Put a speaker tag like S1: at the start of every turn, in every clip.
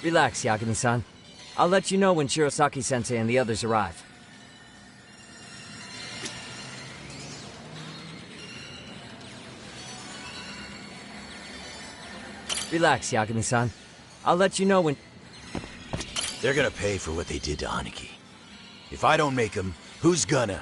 S1: Relax, Yagami-san. I'll let you know when Shirosaki-sensei and the others arrive. Relax, Yagami-san. I'll let you know when...
S2: They're gonna pay for what they did to Aniki. If I don't make them, who's gonna?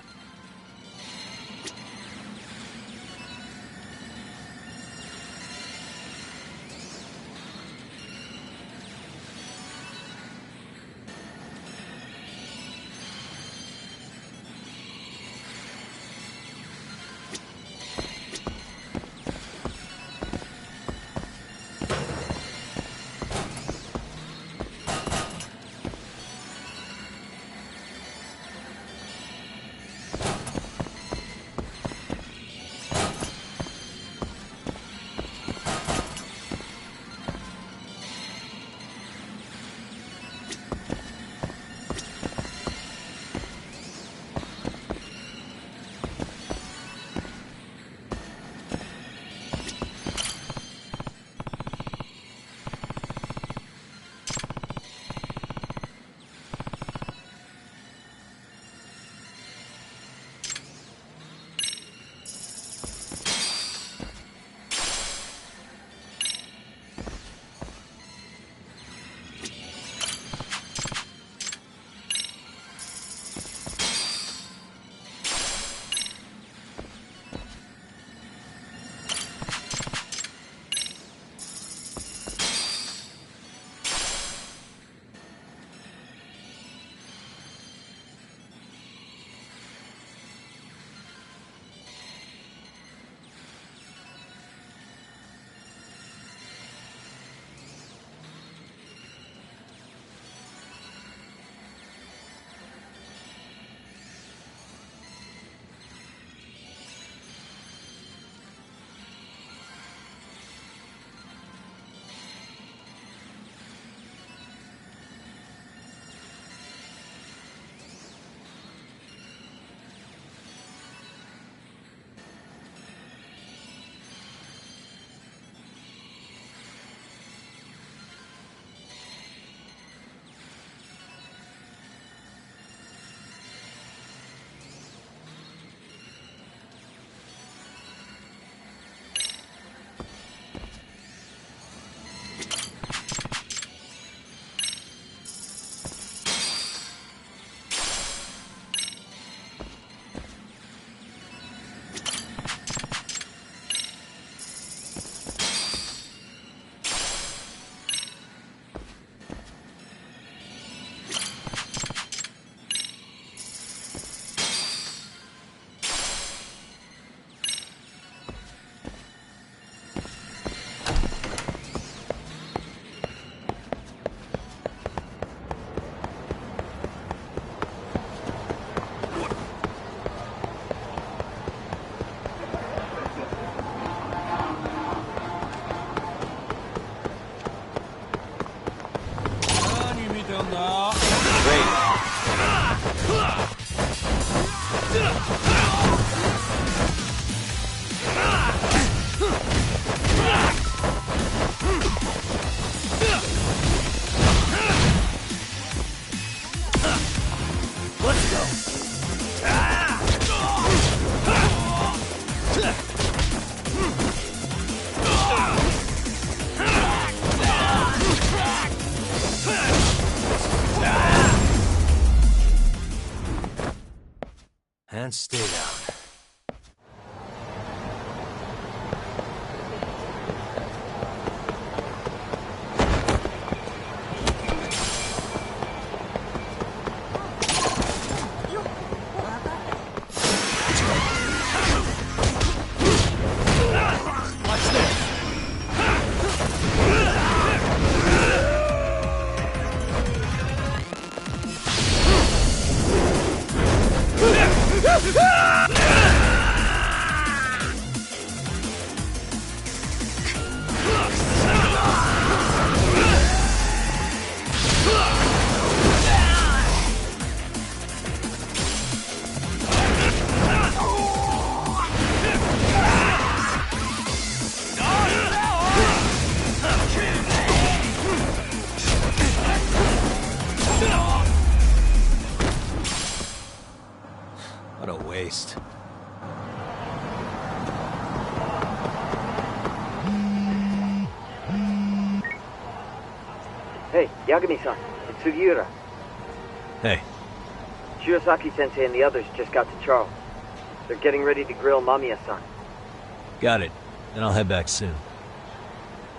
S2: And stay down.
S1: Hey, Yagami-san, it's Sugiura.
S2: Hey.
S1: Shirosaki-sensei and the others just got to Charles. They're getting ready to grill Mamiya-san.
S2: Got it. Then I'll head back soon.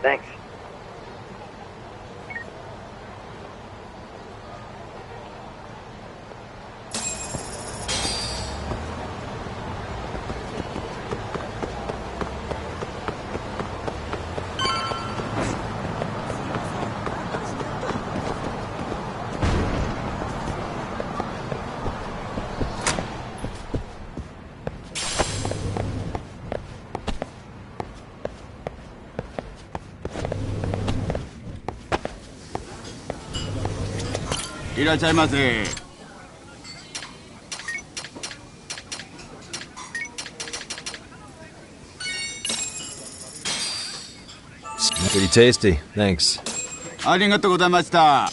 S1: Thanks.
S3: いらっしゃいませ。
S2: Pretty tasty. Thanks.
S3: ありがとうございました。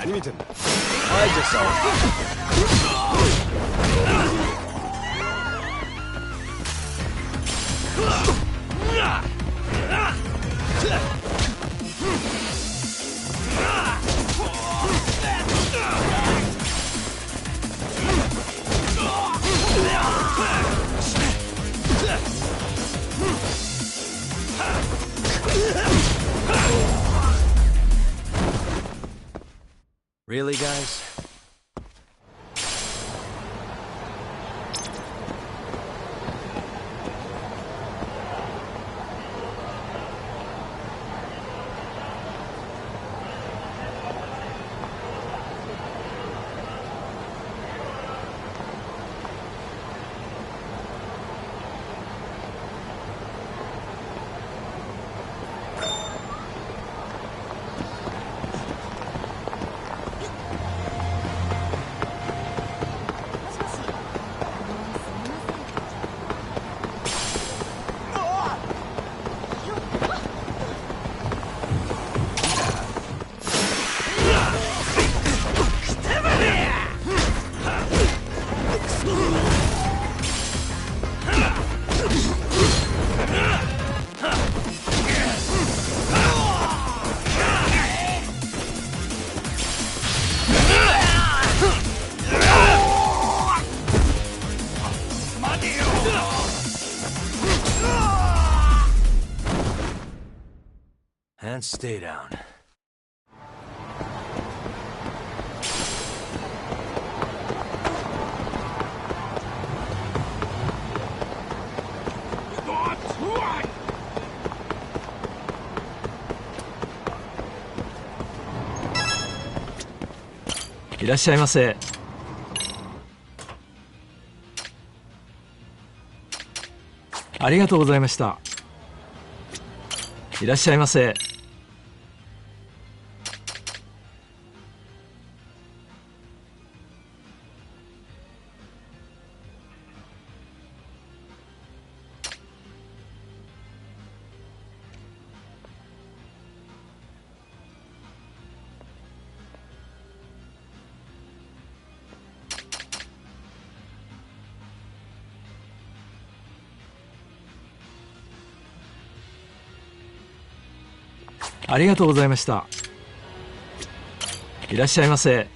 S2: 何見てんの？I just saw Really, guys? And stay down.
S4: いらっしゃいませ。ありがとうございました。いらっしゃいませ。ありがとうございました。いらっしゃいませ。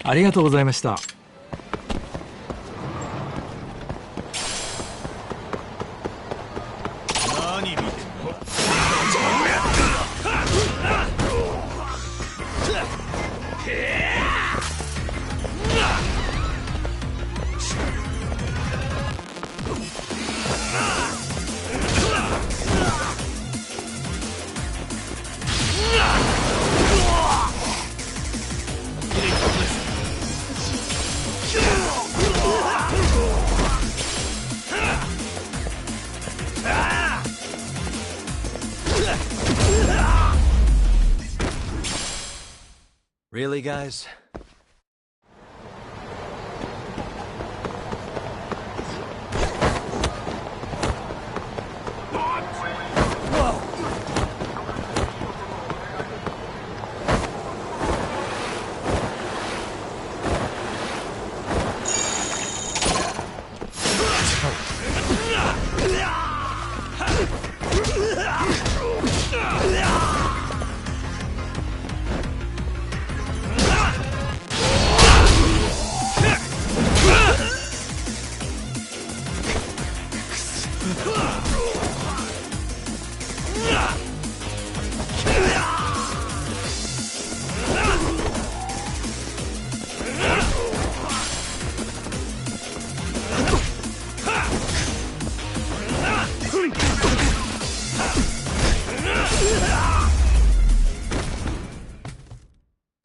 S4: ありがとうございました。
S2: 何見てんの？Really, guys?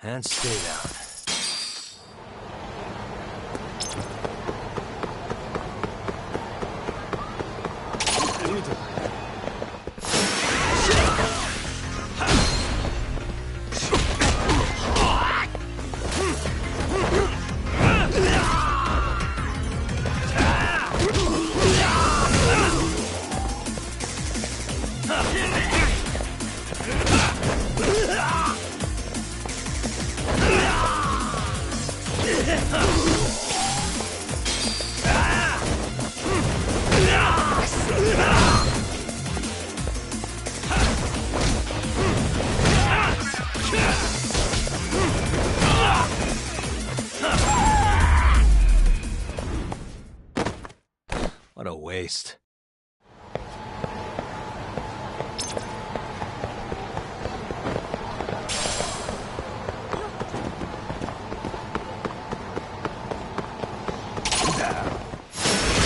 S2: And stay down. What a waste.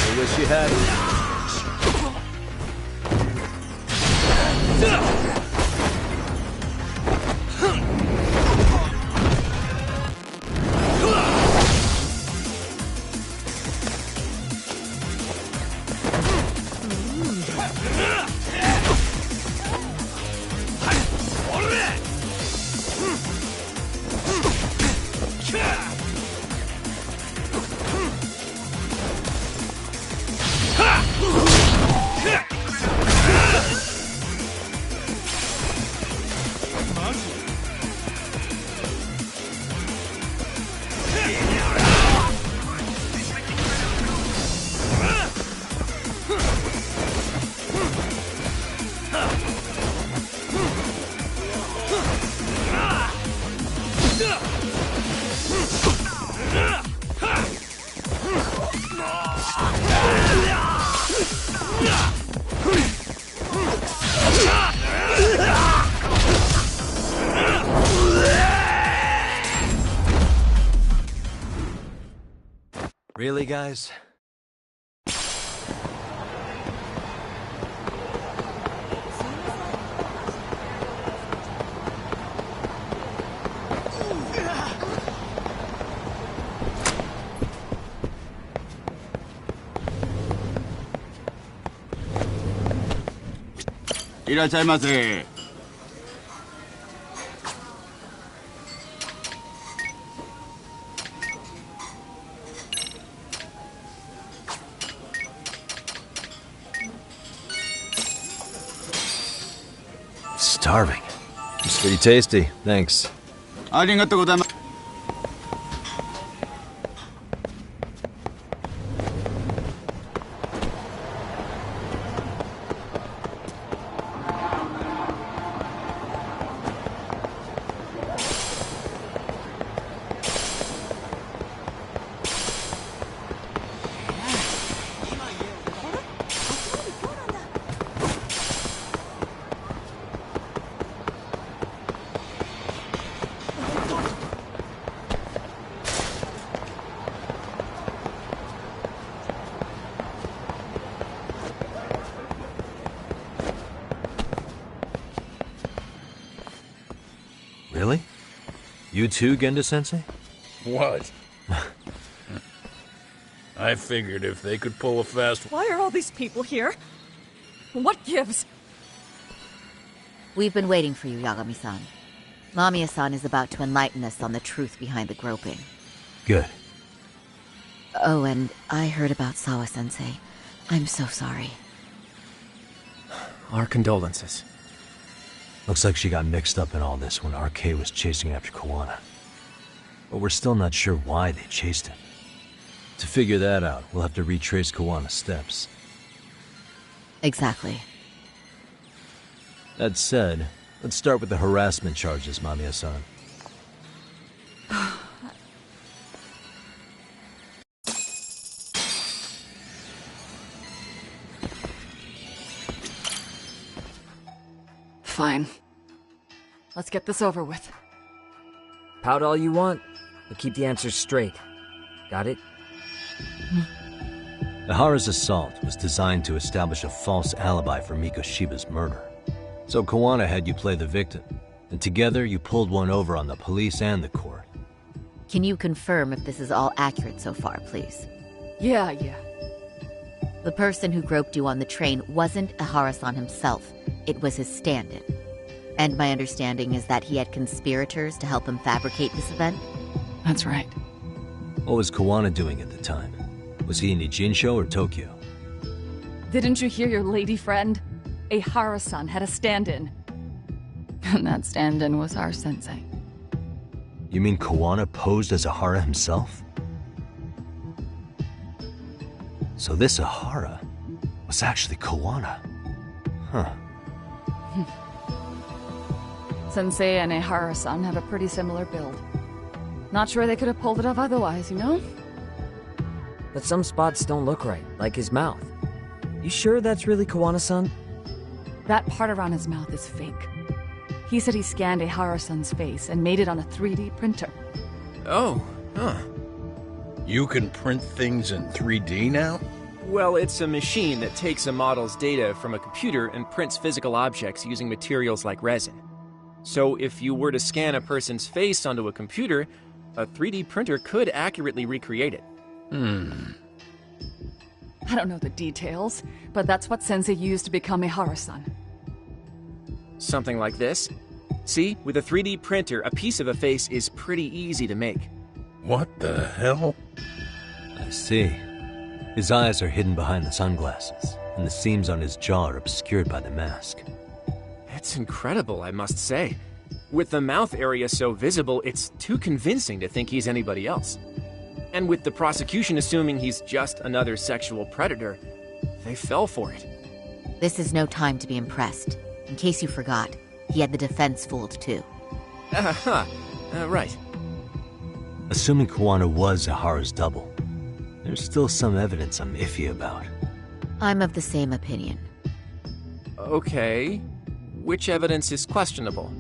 S2: I wish you had it. Really, guys?
S3: いらっしゃいませ。
S2: Starving.
S5: It's pretty tasty, thanks.
S3: ありがとうございます。
S5: Really? You too, Genda-sensei?
S6: What? I figured if they could pull a fast...
S7: Why are all these people here? What gives?
S8: We've been waiting for you, Yagami-san. Mamiya-san is about to enlighten us on the truth behind the groping.
S2: Good.
S8: Oh, and I heard about Sawa-sensei. I'm so sorry.
S4: Our condolences.
S2: Looks like she got mixed up in all this when RK was chasing after Kawana. But we're still not sure why they chased him.
S5: To figure that out, we'll have to retrace Kawana's steps.
S8: Exactly.
S5: That said, let's start with the harassment charges, Mamiya-san.
S7: Fine. Let's get this over with.
S9: Pout all you want, but keep the answers straight. Got it?
S5: Ihara's assault was designed to establish a false alibi for Mikoshiba's murder. So Kawana had you play the victim, and together you pulled one over on the police and the court.
S8: Can you confirm if this is all accurate so far, please?
S7: Yeah.
S8: The person who groped you on the train wasn't Ihara-san himself. It was his stand-in. And my understanding is that he had conspirators to help him fabricate this event?
S7: That's right.
S5: What was Kawana doing at the time? Was he in Ijinsho or Tokyo?
S7: Didn't you hear your lady friend? Ihara-san had a stand-in. And that stand-in was our sensei.
S5: You mean Kawana posed as Ihara himself? So this Ihara was actually Kawana. Huh.
S7: Sensei and Ihara-san have a pretty similar build. Not sure they could have pulled it off otherwise, you know?
S9: But some spots don't look right, like his mouth. You sure that's really Kawana-san?
S7: That part around his mouth is fake. He said he scanned Ihara-san's face and made it on a 3D printer.
S6: Oh, huh. You can print things in 3D now?
S10: Well, it's a machine that takes a model's data from a computer and prints physical objects using materials like resin. So if you were to scan a person's face onto a computer, a 3D printer could accurately recreate it.
S7: I don't know the details, but that's what Sensei used to become Ihara-san.
S10: Something like this. See, with a 3D printer, a piece of a face is pretty easy to make.
S6: What the hell?
S5: I see. His eyes are hidden behind the sunglasses, and the seams on his jaw are obscured by the mask.
S10: It's incredible, I must say. With the mouth area so visible, it's too convincing to think he's anybody else. And with the prosecution assuming he's just another sexual predator, they fell for it.
S8: This is no time to be impressed. In case you forgot, he had the defense fooled too.
S10: Right.
S5: Assuming Kawana was Ihara's double, there's still some evidence I'm iffy about.
S8: I'm of the same opinion.
S10: Okay. Which evidence is questionable?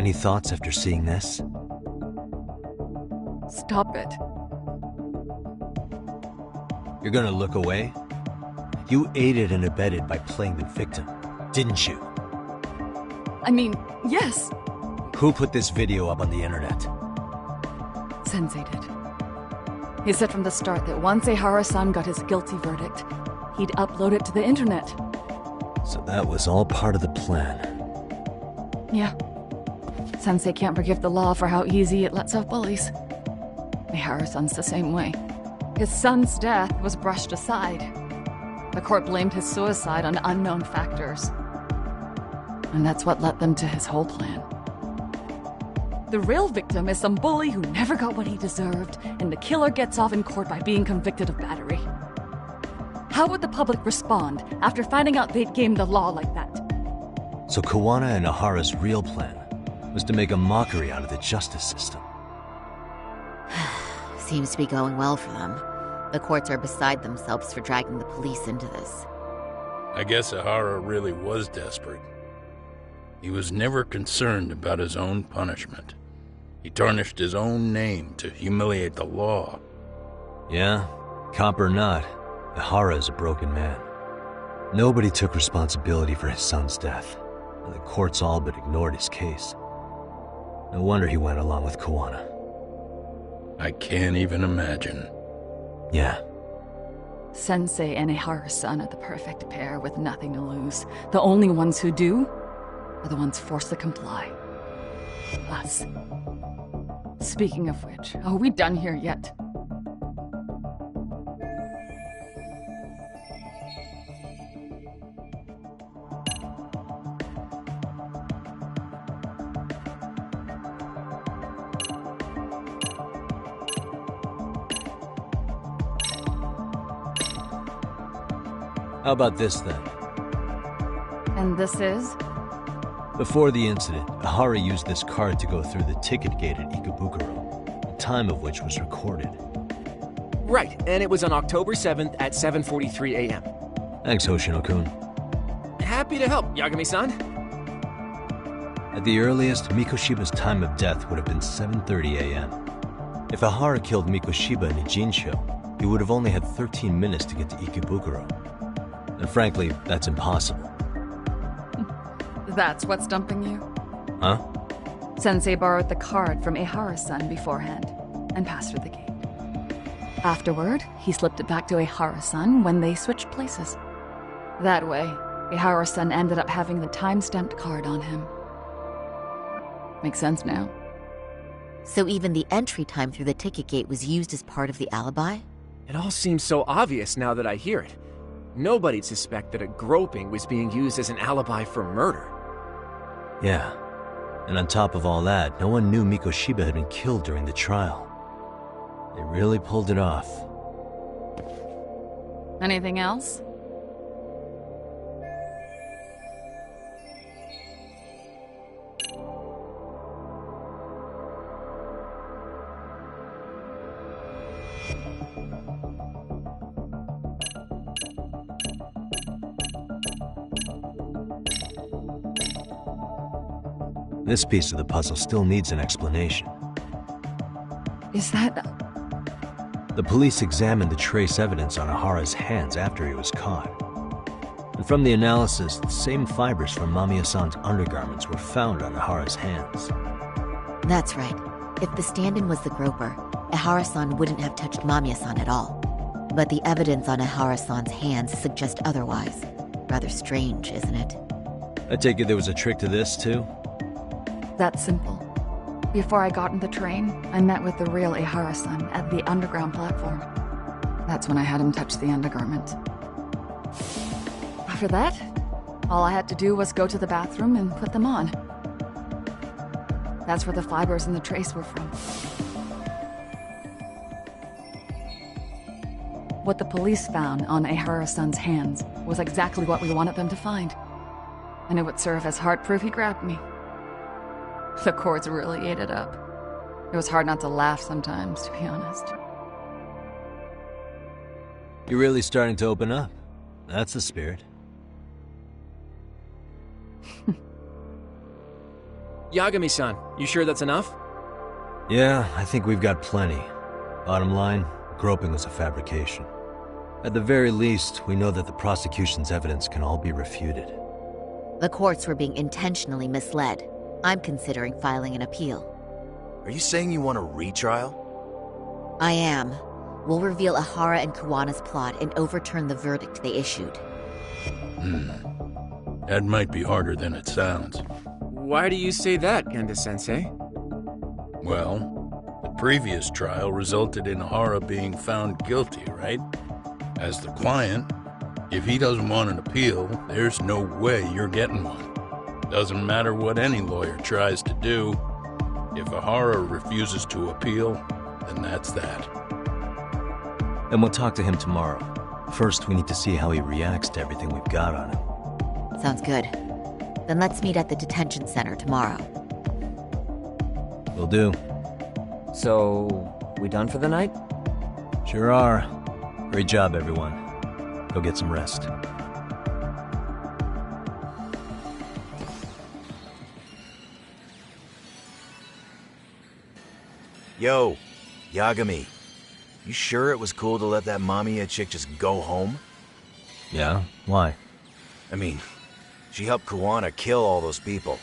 S2: Any thoughts after seeing this?
S7: Stop it.
S2: You're gonna look away? You aided and abetted by playing the victim, didn't you?
S7: I mean, yes,
S2: Who put this video up on the internet?
S7: Sensei did. He said from the start that once Ehara-san got his guilty verdict, he'd upload it to the internet.
S2: So that was all part of the plan.
S7: Yeah. Sensei can't forgive the law for how easy it lets off bullies. Ehara-san's the same way. His son's death was brushed aside. The court blamed his suicide on unknown factors. And that's what led them to his whole plan. The real victim is some bully who never got what he deserved, and the killer gets off in court by being convicted of battery. How would the public respond after finding out they'd gamed the law like that?
S2: So Kawana and Ahara's real plan was to make a mockery out of the justice system.
S8: Seems to be going well for them. The courts are beside themselves for dragging the police into this.
S6: I guess Ahara really was desperate. He was never concerned about his own punishment. He tarnished his own name to humiliate the law.
S2: Yeah, cop or not, Ahara is a broken man. Nobody took responsibility for his son's death, and the courts all but ignored his case. No wonder he went along with Kawana.
S6: I can't even imagine.
S2: Yeah.
S7: Sensei and Ehara-san are the perfect pair with nothing to lose. The only ones who do are the ones forced to comply. Us. Speaking of which, are we done here yet?
S2: How about this then?
S7: And this is?
S2: Before the incident, Ahara used this card to go through the ticket gate at Ikebukuro, the time of which was recorded.
S10: Right, and it was on October 7th at 7:43 a.m.
S2: Thanks, Hoshino-kun.
S10: Happy to help, Yagami-san.
S2: At the earliest, Mikoshiba's time of death would have been 7:30 a.m. If Ahara killed Mikoshiba in Ijinsho, he would have only had 13 minutes to get to Ikebukuro. And frankly, that's impossible.
S7: That's what's stumping you?
S2: Huh?
S7: Sensei borrowed the card from Ehara-san beforehand and passed through the gate. Afterward, he slipped it back to Ehara-san when they switched places. That way, Ehara-san ended up having the time-stamped card on him. Makes sense now.
S8: So even the entry time through the ticket gate was used as part of the alibi?
S10: It all seems so obvious now that I hear it. Nobody'd suspect that a groping was being used as an alibi for murder.
S2: Yeah. And on top of all that, no one knew Mikoshiba had been killed during the trial. They really pulled it off.
S7: Anything else?
S2: This piece of the puzzle still needs an explanation.
S7: Is that...
S2: The police examined the trace evidence on Ahara's hands after he was caught. And from the analysis, the same fibers from Mamiya-san's undergarments were found on Ahara's hands.
S8: That's right. If the stand-in was the groper, Ehara-san wouldn't have touched Mamiya-san at all. But the evidence on Ehara-san's hands suggests otherwise. Rather strange, isn't it?
S2: I take it there was a trick to this, too?
S7: That's simple. Before I got on the train, I met with the real Ehara-san at the underground platform. That's when I had him touch the undergarment. After that, all I had to do was go to the bathroom and put them on. That's where the fibers in the trace were from. What the police found on Ehara-san's hands was exactly what we wanted them to find. And it would serve as hard proof he grabbed me. The courts really ate it up. It was hard not to laugh sometimes, to be honest.
S2: You're really starting to open up. That's the spirit.
S10: Yagami-san, you sure that's enough?
S2: Yeah, I think we've got plenty. Bottom line, groping was a fabrication. At the very least, we know that the prosecution's evidence can all be refuted.
S8: The courts were being intentionally misled. I'm considering filing an appeal.
S11: Are you saying you want a retrial?
S8: I am. We'll reveal Ahara and Kuwana's plot and overturn the verdict they issued.
S6: That might be harder than it sounds.
S10: Why do you say that, Genda-sensei?
S6: Well, the previous trial resulted in Hara being found guilty, right? As the client, if he doesn't want an appeal, there's no way you're getting one. Doesn't matter what any lawyer tries to do. If Ahara refuses to appeal, then that's that.
S2: Then we'll talk to him tomorrow. First, we need to see how he reacts to everything we've got on him.
S8: Sounds good. Then let's meet at the detention center tomorrow.
S2: Will do.
S9: So, we done for the night?
S2: Sure are. Great job, everyone. Go get some rest.
S11: Yo, Yagami. You sure it was cool to let that Mamiya chick just go home?
S2: Yeah? Why?
S11: I mean, she helped Kuwana kill all those people.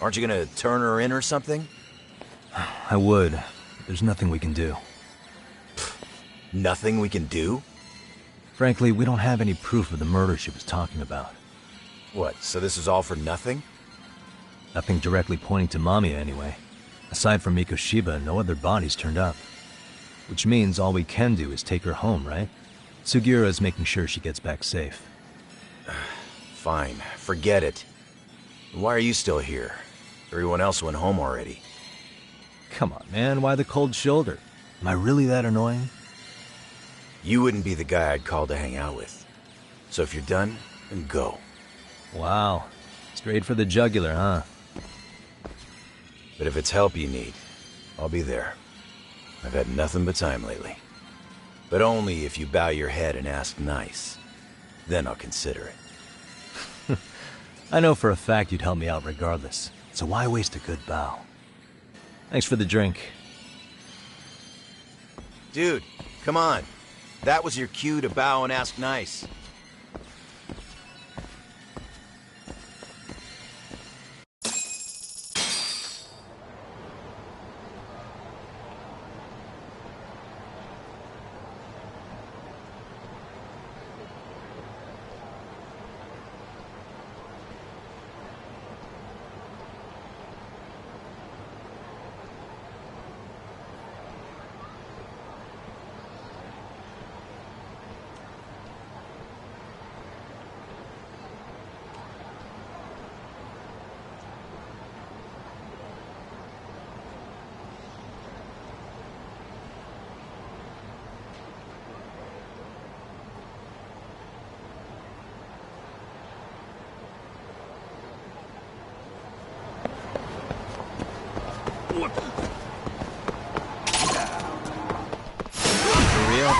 S11: Aren't you gonna turn her in or something?
S2: I would. There's nothing we can do.
S11: Nothing we can do?
S2: Frankly, we don't have any proof of the murder she was talking about.
S11: What, so this is all for nothing?
S2: Nothing directly pointing to Mamiya, anyway. Aside from Mikoshiba, no other bodies turned up. Which means all we can do is take her home, right? Sugiura is making sure she gets back safe.
S11: Fine, forget it. Why are you still here? Everyone else went home already.
S2: Come on, man, why the cold shoulder? Am I really that annoying?
S11: You wouldn't be the guy I'd call to hang out with. So if you're done, then go.
S2: Wow. Straight for the jugular, huh?
S11: But if it's help you need, I'll be there. I've had nothing but time lately. But only if you bow your head and ask nice. Then I'll consider it.
S2: I know for a fact you'd help me out regardless, so why waste a good bow? Thanks for the drink.
S11: Dude, come on. That was your cue to bow and ask nice.
S2: For real?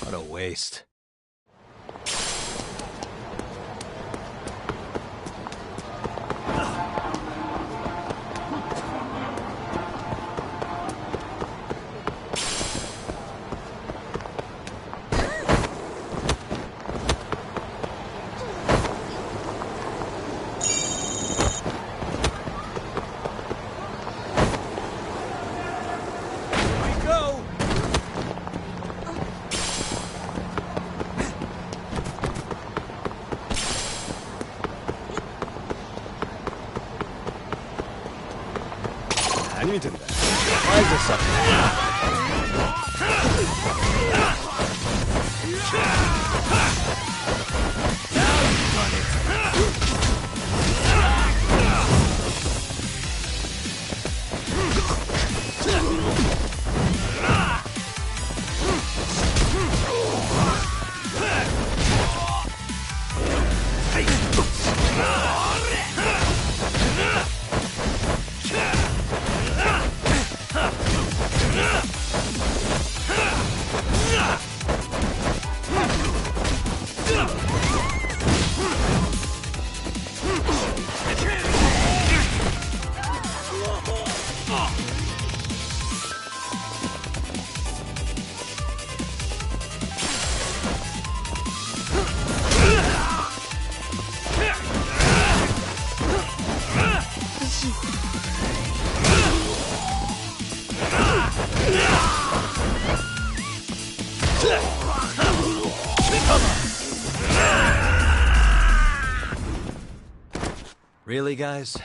S2: What a waste. Why is this up? Really, guys?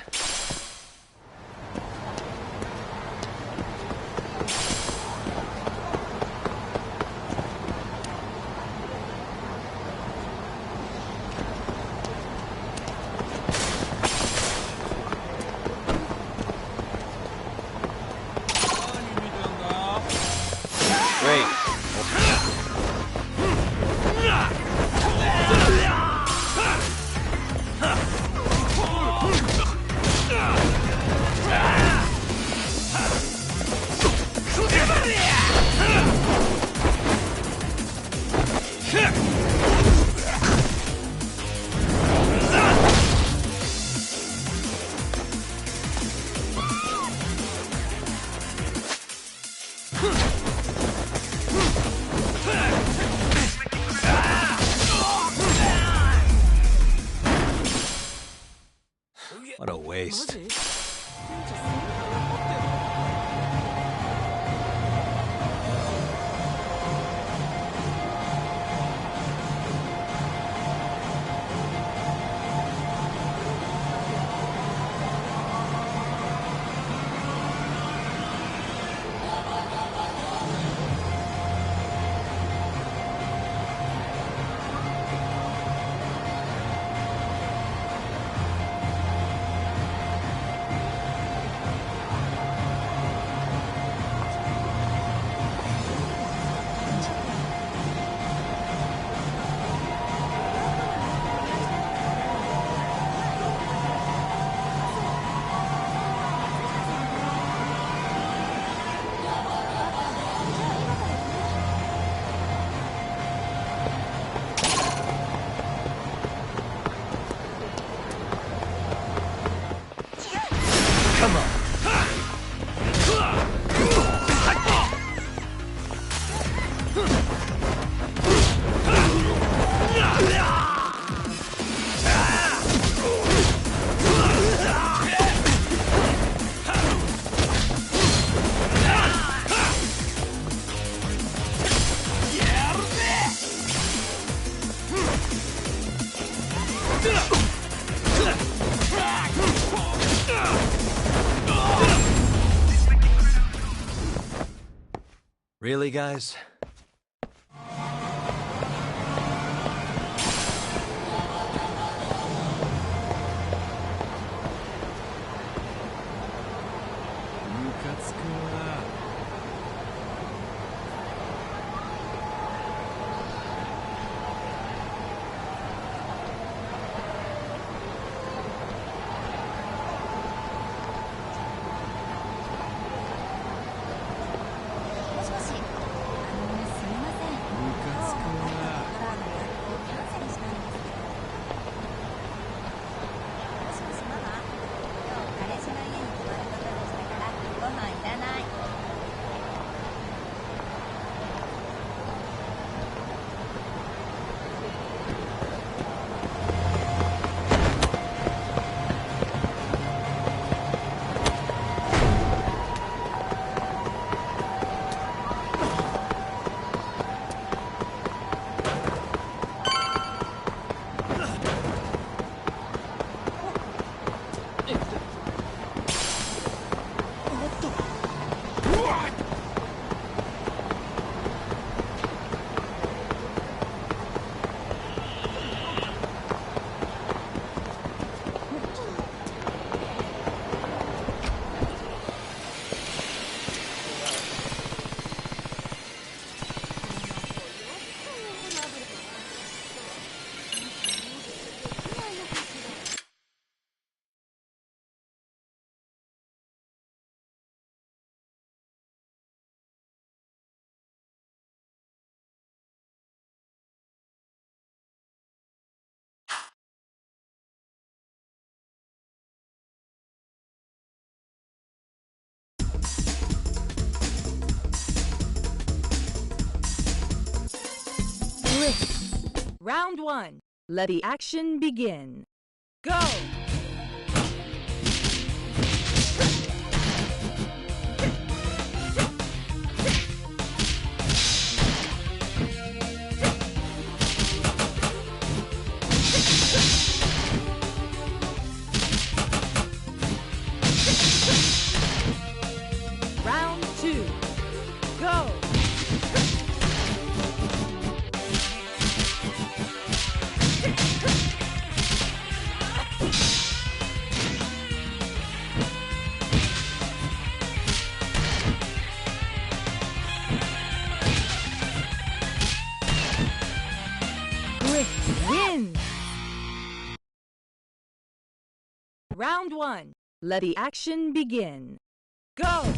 S5: What a waste. Really, guys?
S12: Round 1. Let the action begin. Go! Round 1. Let the action begin. Go!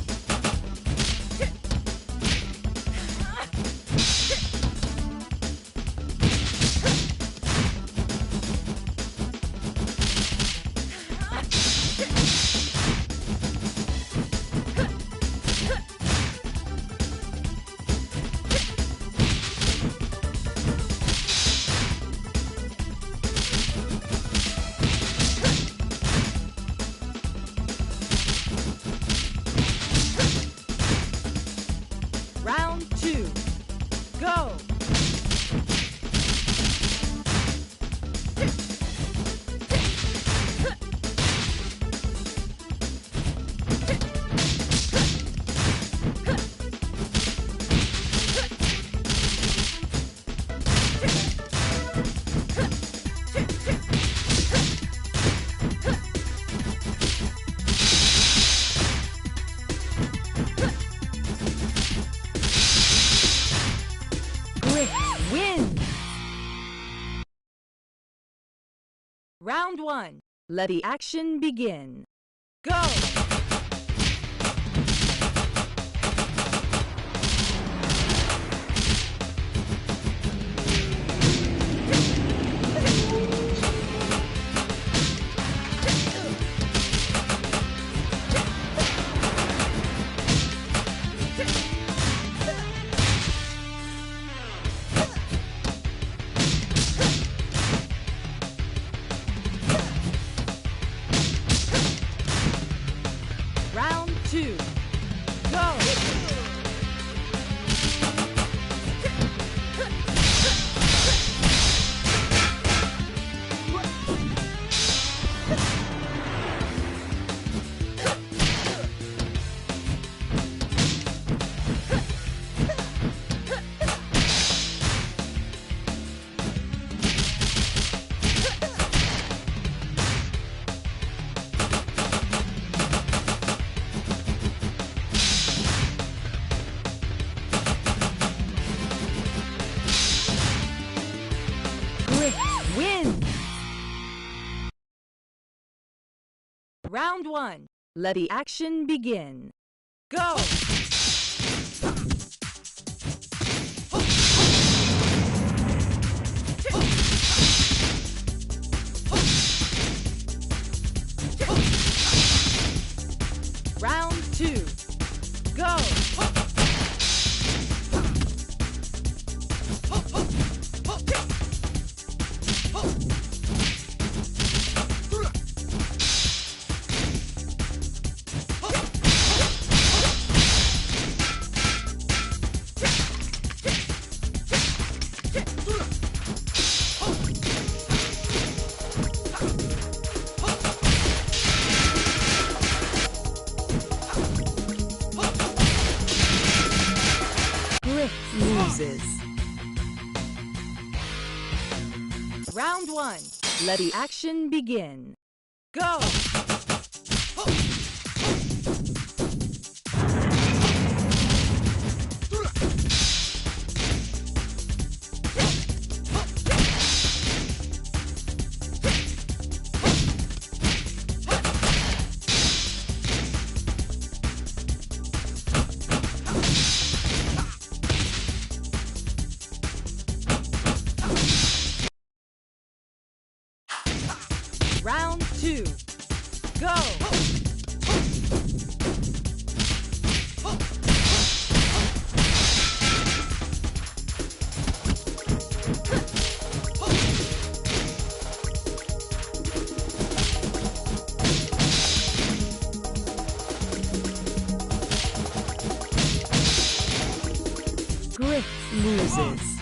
S12: Round 2. Go! Win! Round 1. Let the action begin. Go! Round 2. Go! Win! Round 1. Let the action begin. Go! Round 2. Go! Loses. Round 1. Let the action begin. Go! Round 2. Go! Grit loses.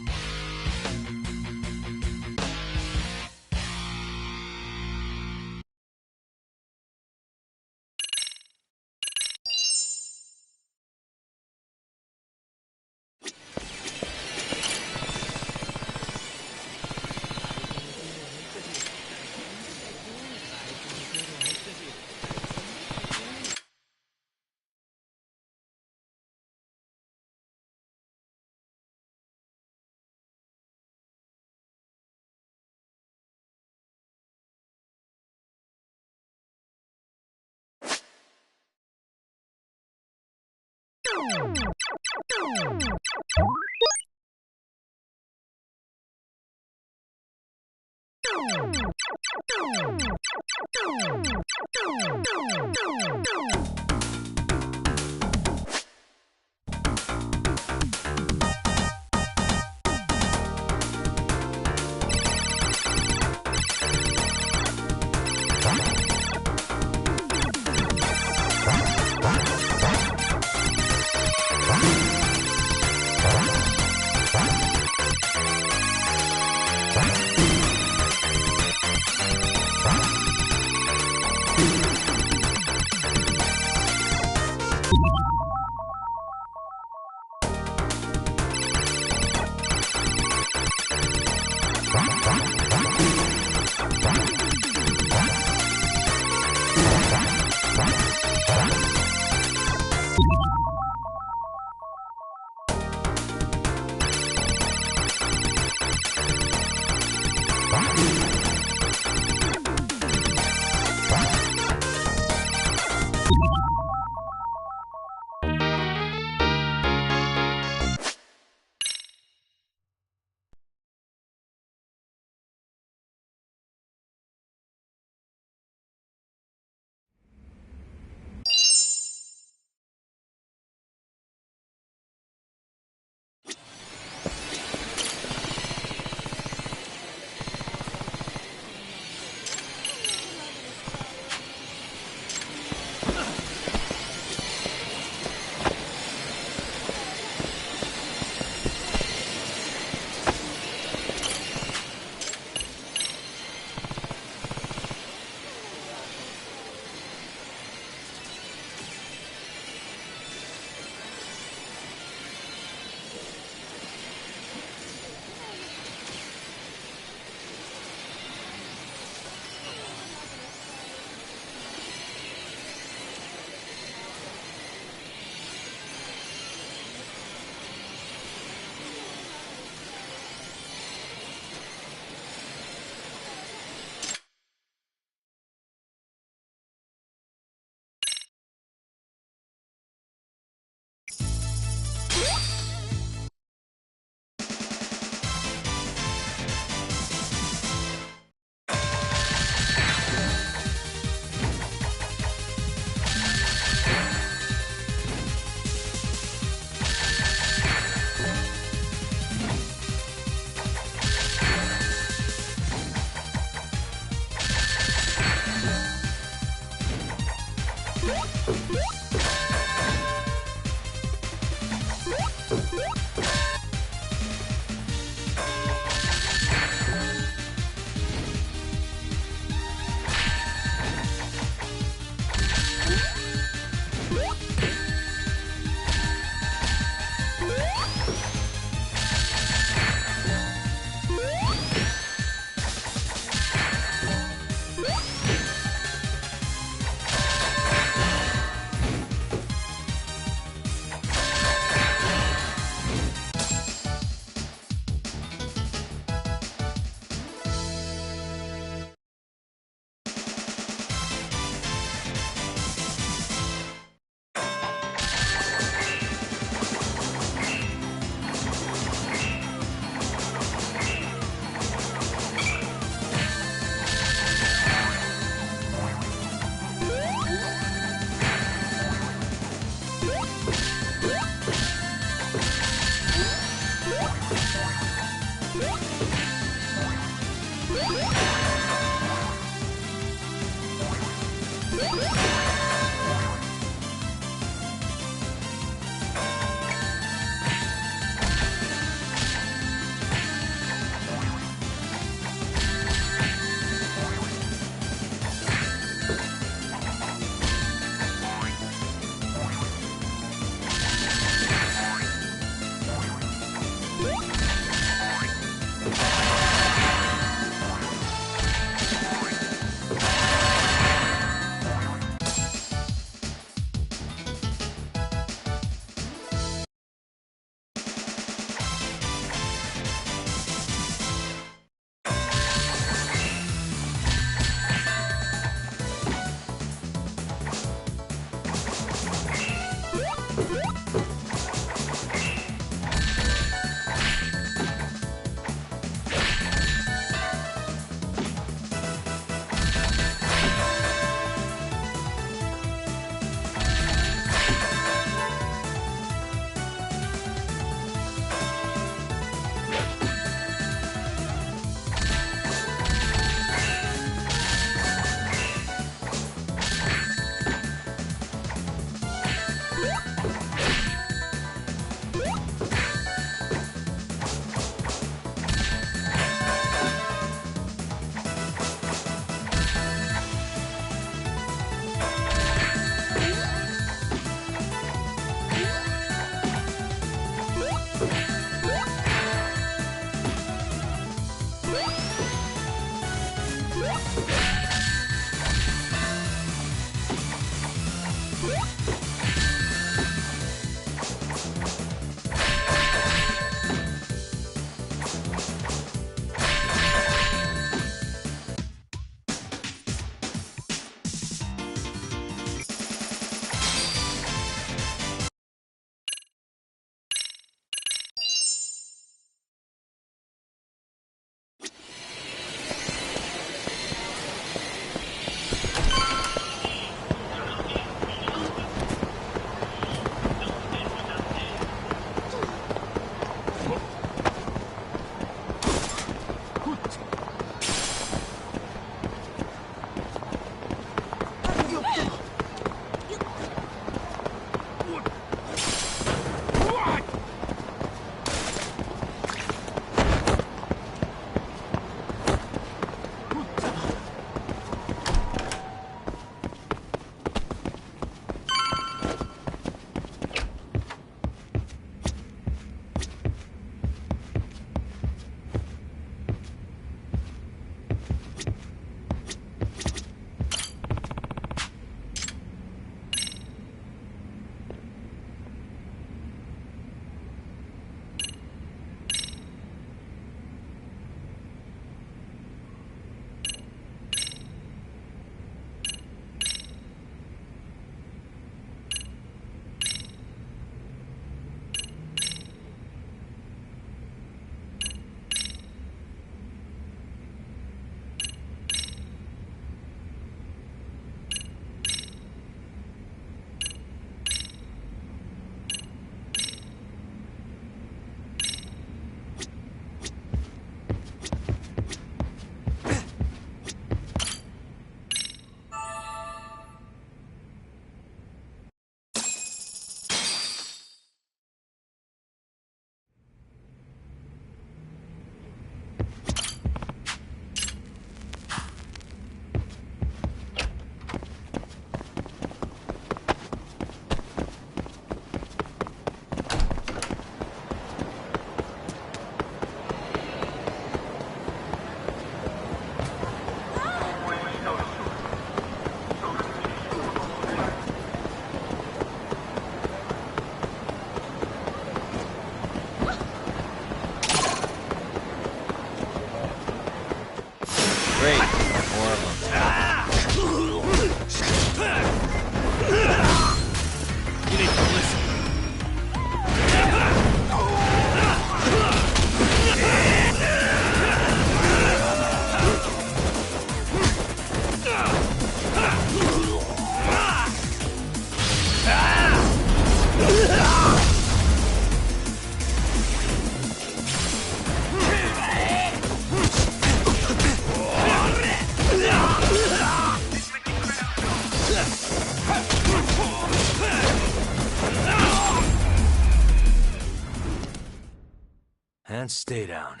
S5: And stay down.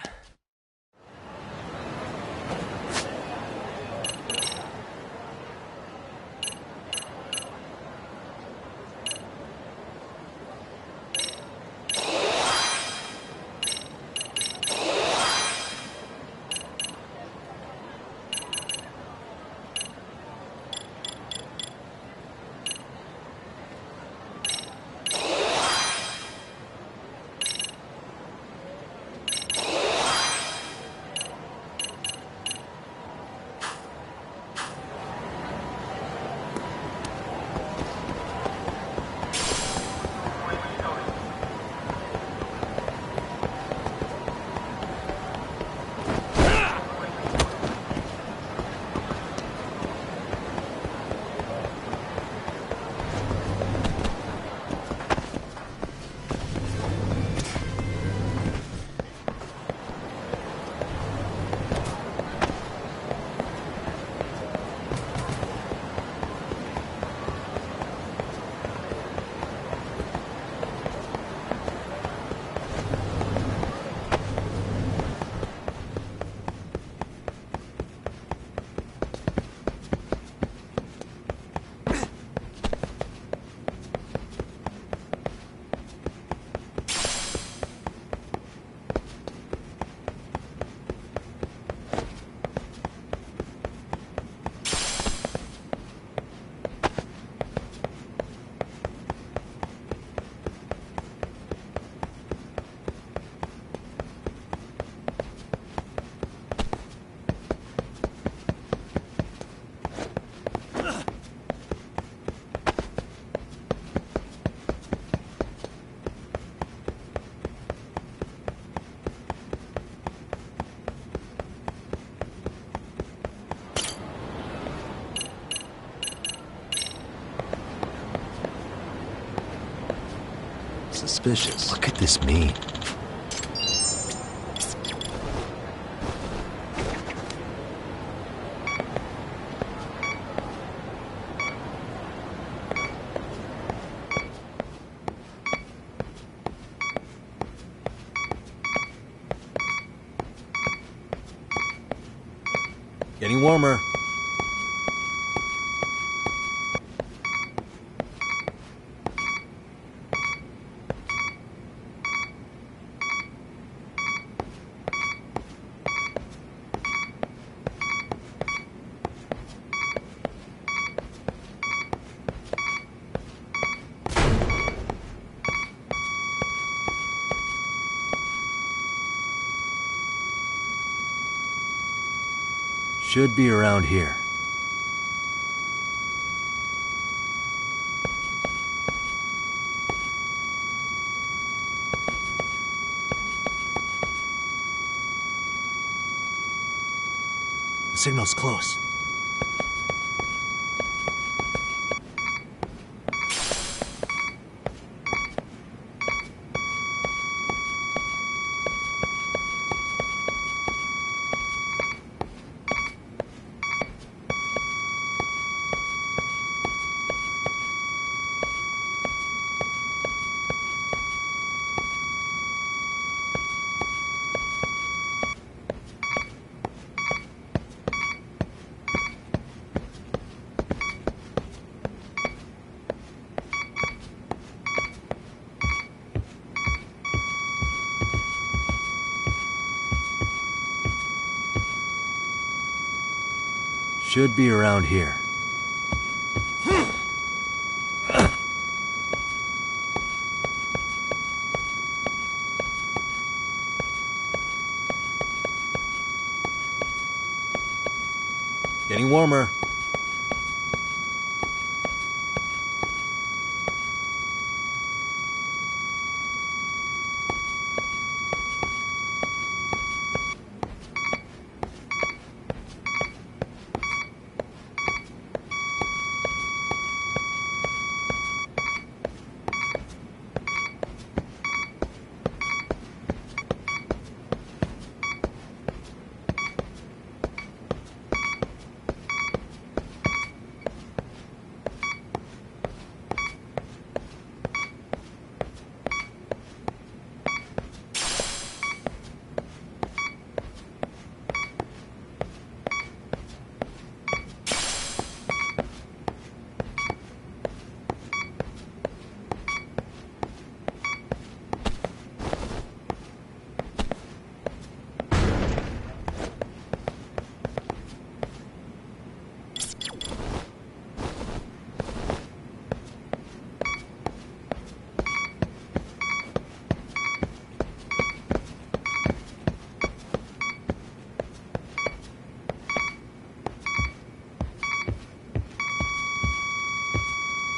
S5: Suspicious. What could this mean? Getting warmer. Should be around here. The signal's close. Should be around here. Getting warmer.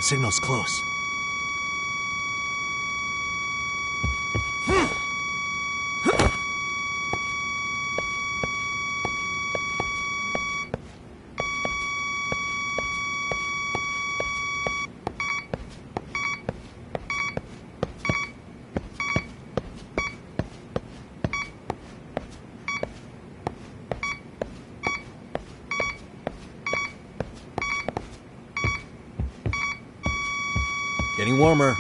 S5: Signal's close. Getting warmer.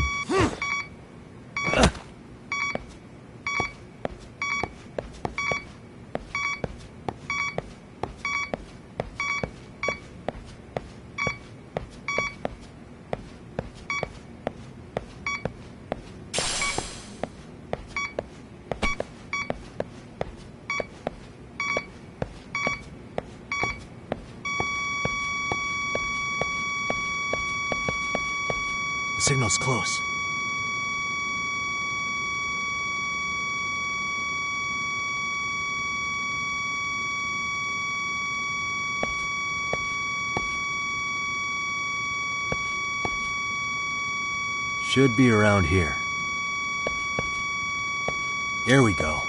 S5: The signal's close. Should be around here. Here we go.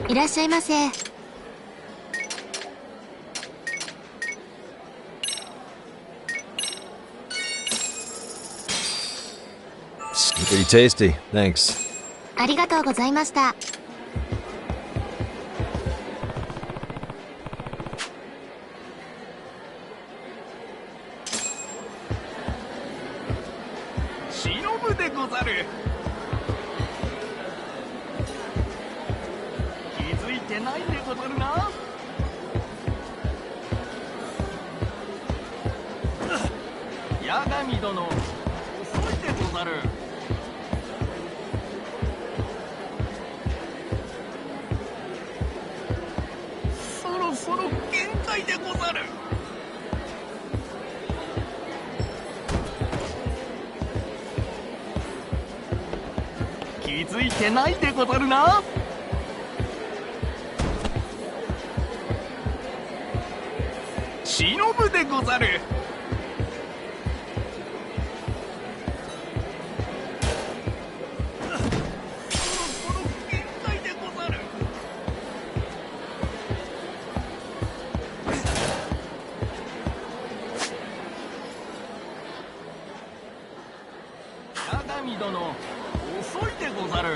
S13: いらっしゃいませ。
S2: Pretty tasty, thanks.
S13: ありがとうございました。
S14: 忍ぶでござる。気づいてないでござるな。八神殿、遅いでござる。そろそろ限界でござる。気づいてないでござるな。忍ぶでござる。八神殿、遅いでござる。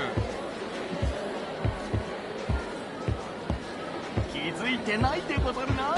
S14: 気づいてないでござるな。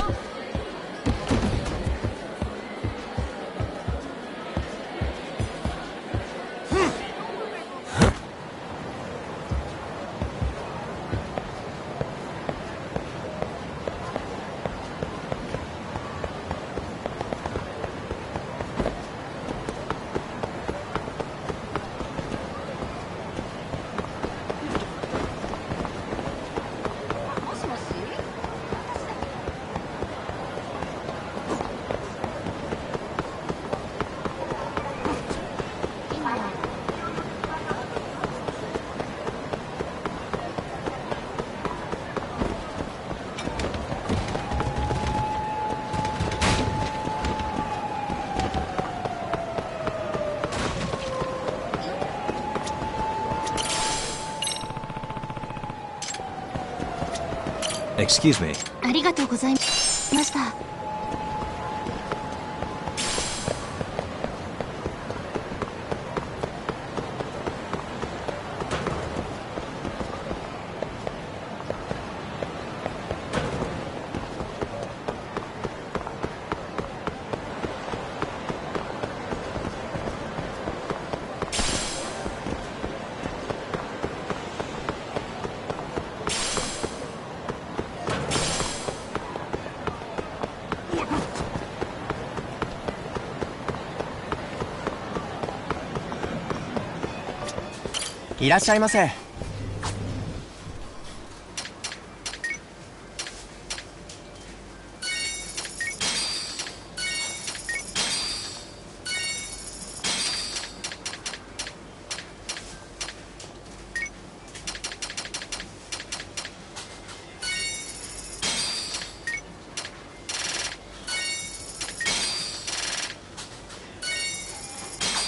S2: Excuse me.
S13: ありがとうございました。
S15: いらっしゃいませ。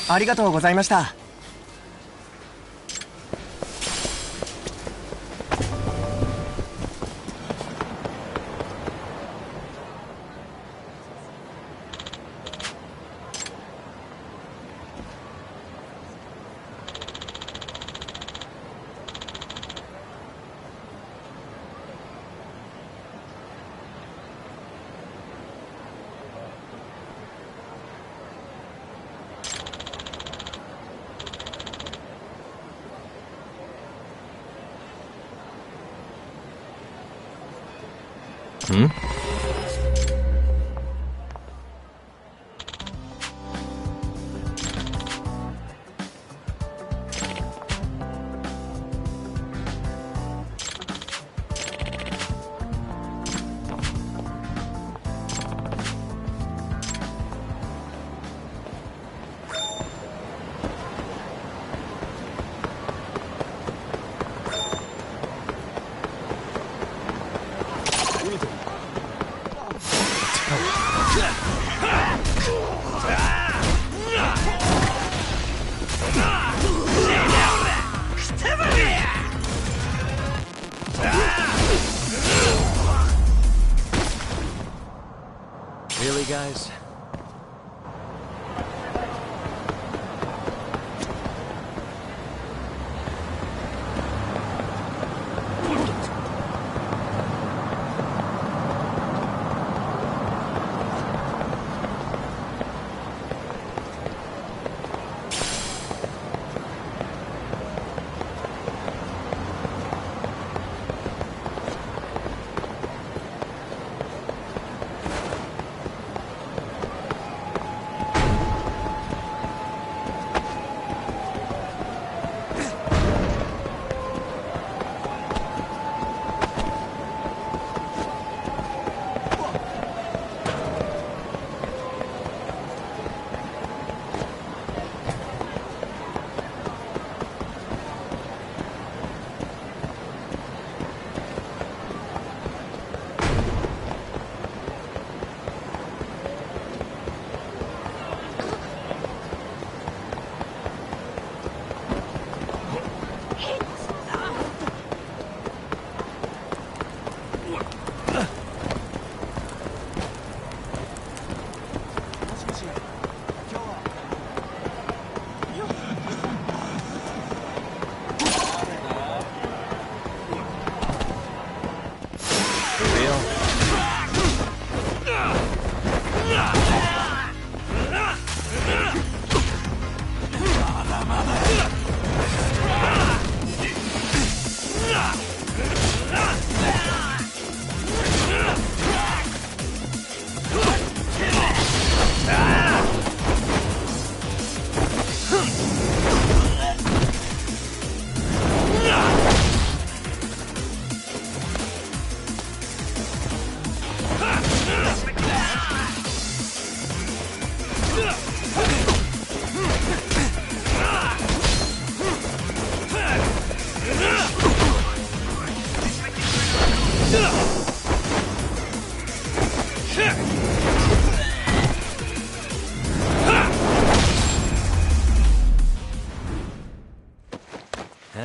S15: ありがとうございました。
S5: Hmm? Really, guys?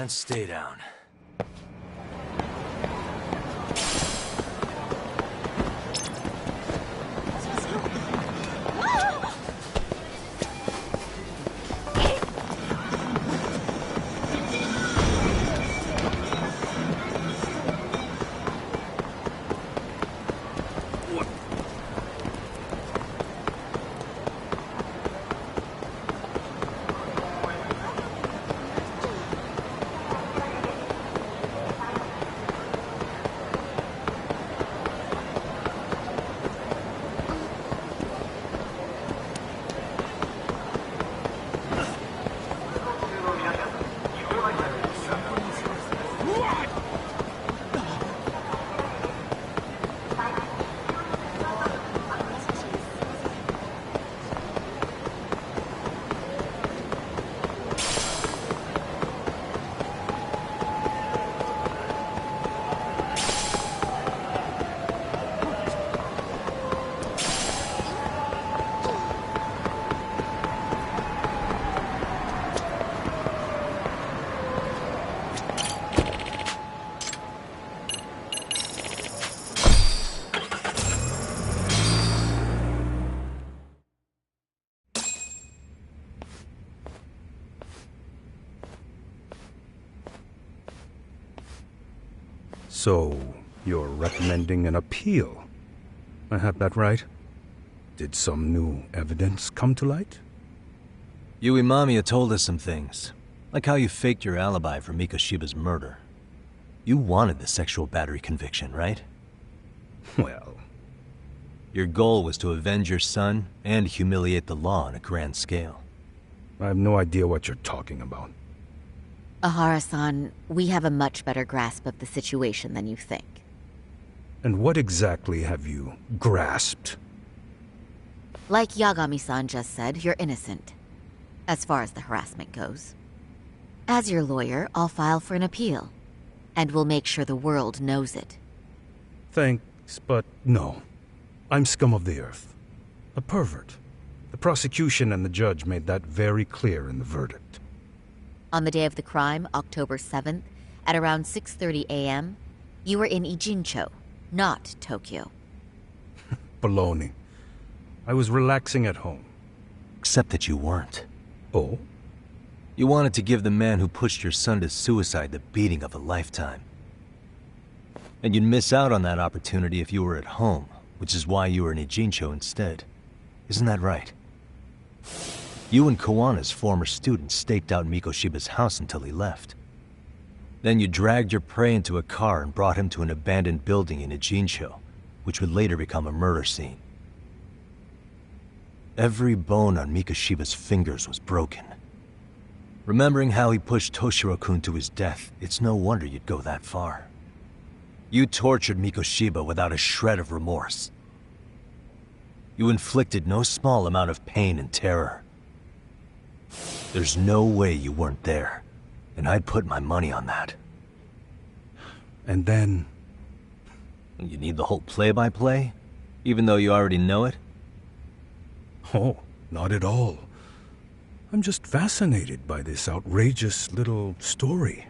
S5: And stay down.
S16: So, you're recommending an appeal? I have that right? Did some new evidence come to light?
S2: Yui Mamiya told us some things, like how you faked your alibi for Mikoshiba's murder. You wanted the sexual battery conviction, right?
S16: Well...
S2: Your goal was to avenge your son and humiliate the law on a grand scale.
S16: I have no idea what you're talking about.
S8: Ahara-san, we have a much better grasp of the situation than you think.
S16: And what exactly have you grasped?
S8: Like Yagami-san just said, you're innocent, as far as the harassment goes. As your lawyer, I'll file for an appeal, and we'll make sure the world knows it.
S16: Thanks, but no. I'm scum of the earth. A pervert. The prosecution and the judge made that very clear in the verdict.
S8: On the day of the crime, October 7th, at around 6:30 a.m., you were in Ijincho, not Tokyo.
S16: Baloney. I was relaxing at home.
S2: Except that you weren't.
S16: Oh?
S2: You wanted to give the man who pushed your son to suicide the beating of a lifetime. And you'd miss out on that opportunity if you were at home, which is why you were in Ijincho instead. Isn't that right? You and Kawana's former student staked out Mikoshiba's house until he left. Then you dragged your prey into a car and brought him to an abandoned building in Ijincho, which would later become a murder scene. Every bone on Mikoshiba's fingers was broken. Remembering how he pushed Toshiro-kun to his death, it's no wonder you'd go that far. You tortured Mikoshiba without a shred of remorse. You inflicted no small amount of pain and terror. There's no way you weren't there, and I'd put my money on that.
S16: And then...
S2: You need the whole play-by-play, even though you already know it?
S16: Oh, not at all. I'm just fascinated by this outrageous little story.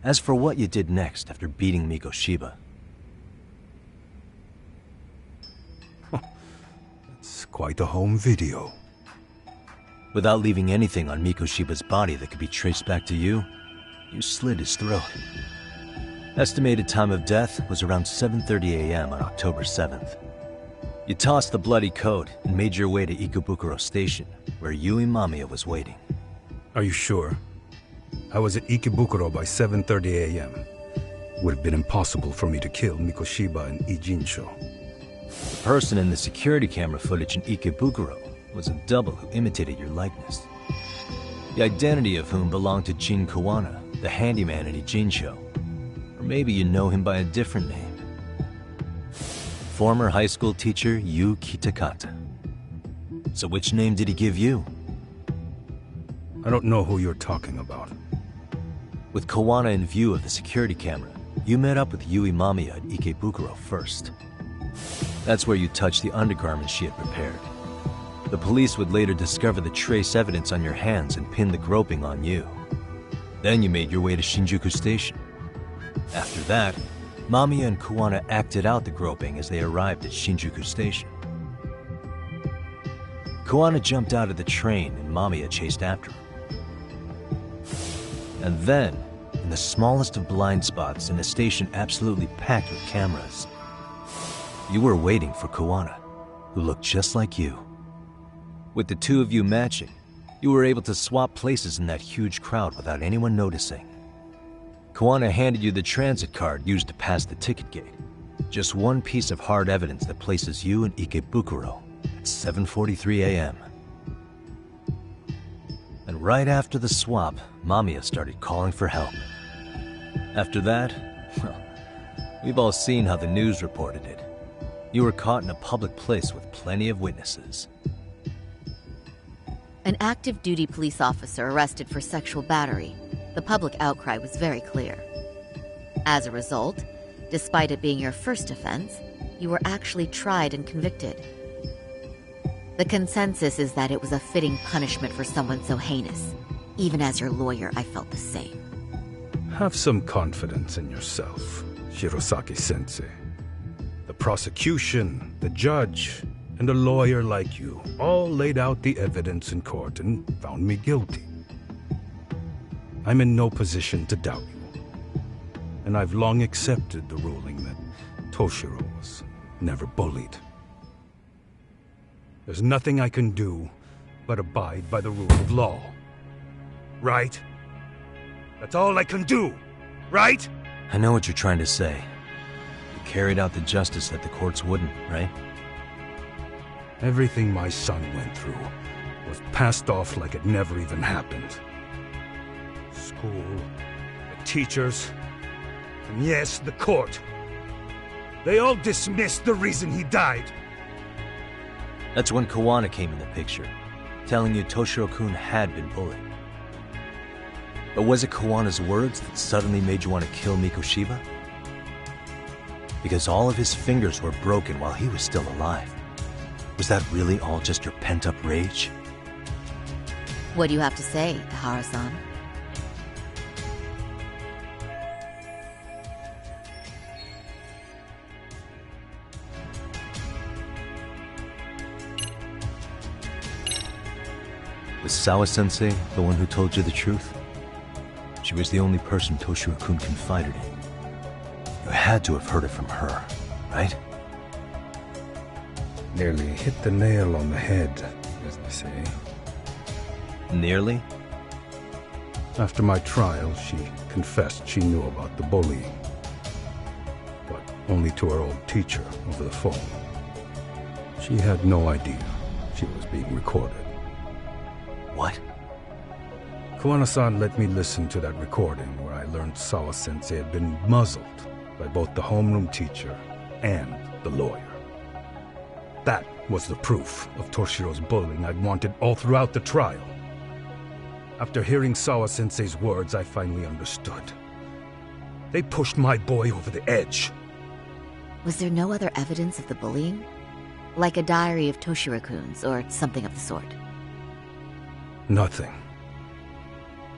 S2: As for what you did next after beating Mikoshiba...
S16: It's quite a home video.
S2: Without leaving anything on Mikoshiba's body that could be traced back to you, you slit his throat. Estimated time of death was around 7:30 a.m. on October 7th. You tossed the bloody coat and made your way to Ikebukuro Station, where Yui Mamiya was waiting.
S16: Are you sure? I was at Ikebukuro by 7:30 a.m. Would have been impossible for me to kill Mikoshiba in Ijincho.
S2: The person in the security camera footage in Ikebukuro was a double who imitated your likeness. The identity of whom belonged to Jin Kawana, the handyman in Ijincho. Or maybe you know him by a different name. Former high school teacher Yu Kitakata. So which name did he give you?
S16: I don't know who you're talking about.
S2: With Kawana in view of the security camera, you met up with Yui Mamiya at Ikebukuro first. That's where you touched the undergarments she had prepared. The police would later discover the trace evidence on your hands and pin the groping on you. Then you made your way to Shinjuku Station. After that, Mamiya and Kawana acted out the groping as they arrived at Shinjuku Station. Kawana jumped out of the train and Mamiya chased after him. And then, in the smallest of blind spots in a station absolutely packed with cameras, you were waiting for Kawana, who looked just like you. With the two of you matching, you were able to swap places in that huge crowd without anyone noticing. Kawana handed you the transit card used to pass the ticket gate. Just one piece of hard evidence that places you in Ikebukuro at 7:43 a.m. And right after the swap, Mamiya started calling for help. After that, well, we've all seen how the news reported it. You were caught in a public place with plenty of witnesses.
S8: An active duty police officer arrested for sexual battery. The public outcry was very clear. As a result, despite it being your first offense, you were actually tried and convicted. The consensus is that it was a fitting punishment for someone so heinous. Even as your lawyer, I felt the same.
S16: Have some confidence in yourself, Shirosaki-sensei. The prosecution, the judge, and a lawyer like you all laid out the evidence in court and found me guilty. I'm in no position to doubt you. And I've long accepted the ruling that Toshiro was never bullied. There's nothing I can do but abide by the rule of law. Right? That's all I can do, right?
S2: I know what you're trying to say. You carried out the justice that the courts wouldn't, right?
S16: Everything my son went through was passed off like it never even happened. School, the teachers, and yes, the court. They all dismissed the reason he died.
S2: That's when Kawana came in the picture, telling you Toshiro-kun had been bullied. But was it Kawana's words that suddenly made you want to kill Mikoshiba? Because all of his fingers were broken while he was still alive. Was that really all just your pent-up rage?
S8: What do you have to say, Ihara-san?
S2: Was Sawa-sensei the one who told you the truth? She was the only person Toshiro-kun confided in. You had to have heard it from her, right?
S16: Nearly hit the nail on the head, as they say.
S2: Nearly?
S16: After my trial, she confessed she knew about the bullying. But only to her old teacher over the phone. She had no idea she was being recorded.
S2: What?
S16: Kawana-san let me listen to that recording where I learned Sawa-sensei had been muzzled by both the homeroom teacher and the lawyer. That was the proof of Toshiro's bullying I'd wanted all throughout the trial. After hearing Sawa-sensei's words, I finally understood. They pushed my boy over the edge.
S8: Was there no other evidence of the bullying? Like a diary of Toshiro-kun's or something of the sort?
S16: Nothing.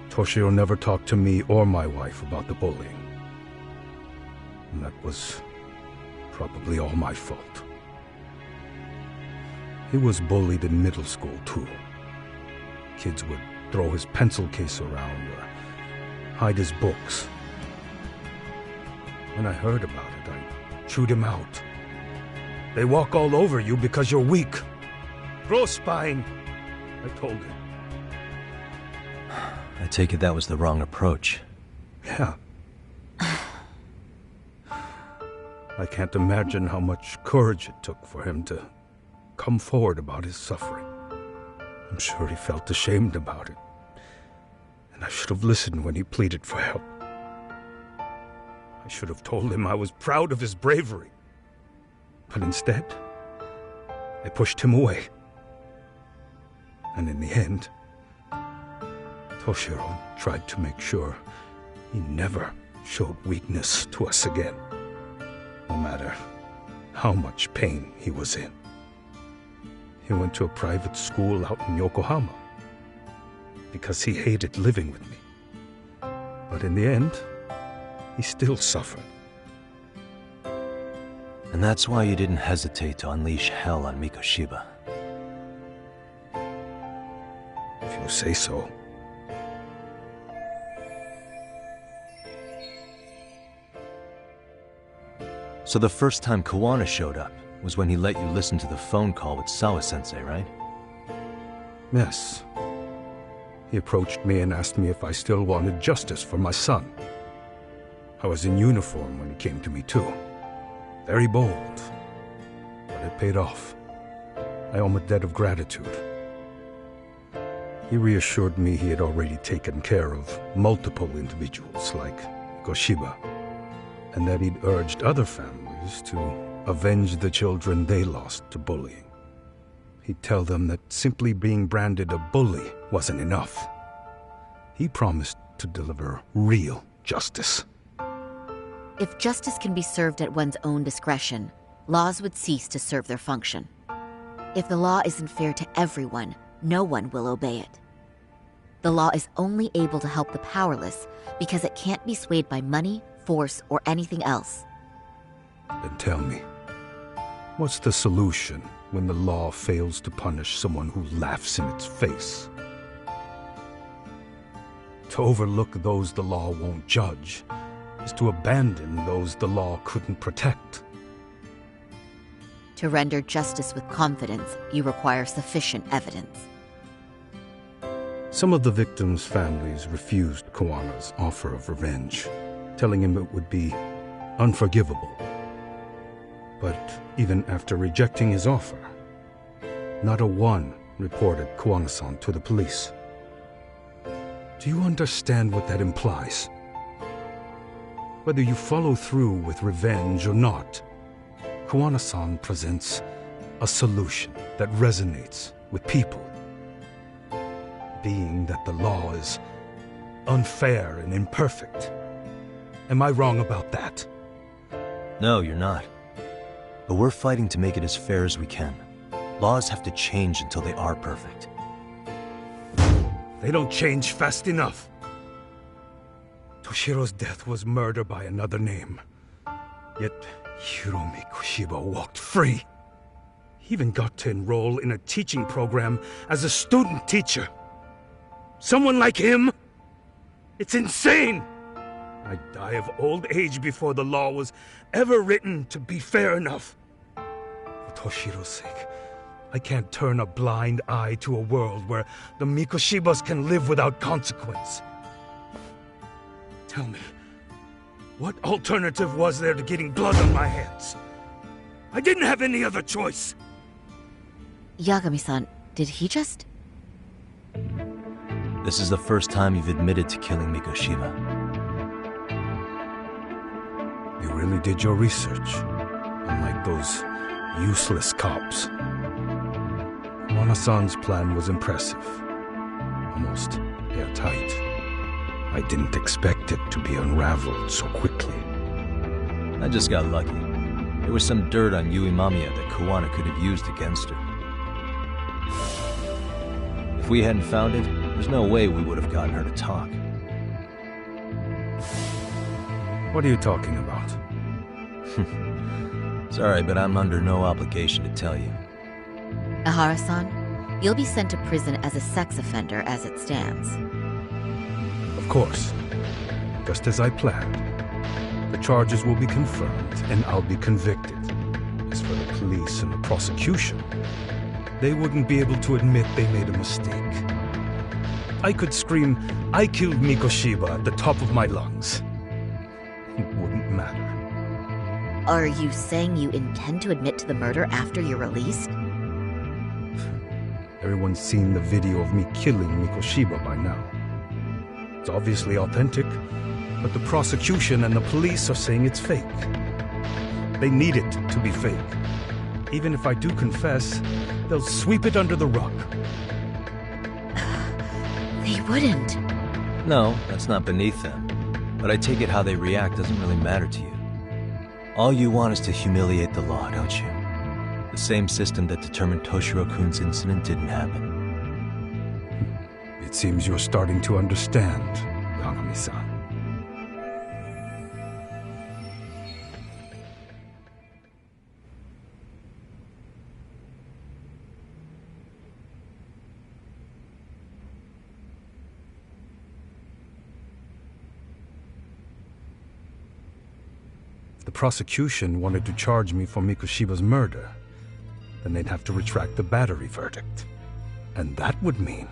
S16: Toshiro never talked to me or my wife about the bullying. And that was probably all my fault. He was bullied in middle school, too. Kids would throw his pencil case around or hide his books. When I heard about it, I chewed him out. They walk all over you because you're weak. Grow spine, I told him.
S2: I take it that was the wrong approach.
S16: Yeah. I can't imagine how much courage it took for him to come forward about his suffering. I'm sure he felt ashamed about it. And I should have listened when he pleaded for help. I should have told him I was proud of his bravery. But instead, I pushed him away. And in the end, Toshiro tried to make sure he never showed weakness to us again, no matter how much pain he was in. He went to a private school out in Yokohama because he hated living with me. But in the end, he still suffered.
S2: And that's why you didn't hesitate to unleash hell on Mikoshiba.
S16: If you say so.
S2: So the first time Kawana showed up was when he let you listen to the phone call with Sawa-sensei, right?
S16: Yes. He approached me and asked me if I still wanted justice for my son. I was in uniform when he came to me too. Very bold. But it paid off. I owe him a debt of gratitude. He reassured me he had already taken care of multiple individuals like Goshiba, and that he'd urged other families to avenge the children they lost to bullying. He'd tell them that simply being branded a bully wasn't enough. He promised to deliver real justice.
S8: If justice can be served at one's own discretion, laws would cease to serve their function. If the law isn't fair to everyone, no one will obey it. The law is only able to help the powerless because it can't be swayed by money, force, or anything else.
S16: Then tell me, what's the solution when the law fails to punish someone who laughs in its face? To overlook those the law won't judge is to abandon those the law couldn't protect.
S8: To render justice with confidence, you require sufficient evidence.
S16: Some of the victims' families refused Kawana's offer of revenge, telling him it would be unforgivable. But even after rejecting his offer, not a one reported Kawana-san to the police. Do you understand what that implies? Whether you follow through with revenge or not, Kawana-san presents a solution that resonates with people. Being that the law is unfair and imperfect. Am I wrong about that?
S2: No, you're not. But we're fighting to make it as fair as we can. Laws have to change until they are perfect.
S16: They don't change fast enough. Toshiro's death was murder by another name. Yet Hiromi Kushiba walked free. He even got to enroll in a teaching program as a student teacher. Someone like him? It's insane! I'd die of old age before the law was ever written to be fair enough. For Toshiro's sake, I can't turn a blind eye to a world where the Mikoshibas can live without consequence. Tell me, what alternative was there to getting blood on my hands? I didn't have any other choice.
S8: Yagami-san, did he just...
S2: This is the first time you've admitted to killing Mikoshiba.
S16: You really did your research, unlike those useless cops. Kawana-san's plan was impressive, almost airtight. I didn't expect it to be unraveled so quickly.
S2: I just got lucky. There was some dirt on Yui Mamiya that Kawana could have used against her. If we hadn't found it, there's no way we would have gotten her to talk.
S16: What are you talking about?
S2: Sorry, but I'm under no obligation to tell you.
S8: Ahara-san, you'll be sent to prison as a sex offender as it stands.
S16: Of course. Just as I planned. The charges will be confirmed, and I'll be convicted. As for the police and the prosecution, they wouldn't be able to admit they made a mistake. I could scream, "I killed Mikoshiba" at the top of my lungs. It wouldn't matter.
S8: Are you saying you intend to admit to the murder after you're released?
S16: Everyone's seen the video of me killing Mikoshiba by now. It's obviously authentic, but the prosecution and the police are saying it's fake. They need it to be fake. Even if I do confess, they'll sweep it under the rug.
S8: They wouldn't.
S2: No, that's not beneath them. But I take it how they react doesn't really matter to you. All you want is to humiliate the law, don't you? The same system that determined Toshiro-kun's incident didn't happen.
S16: It seems you're starting to understand, Yagami-san. If the prosecution wanted to charge me for Mikoshiba's murder, then they'd have to retract the battery verdict. And that would mean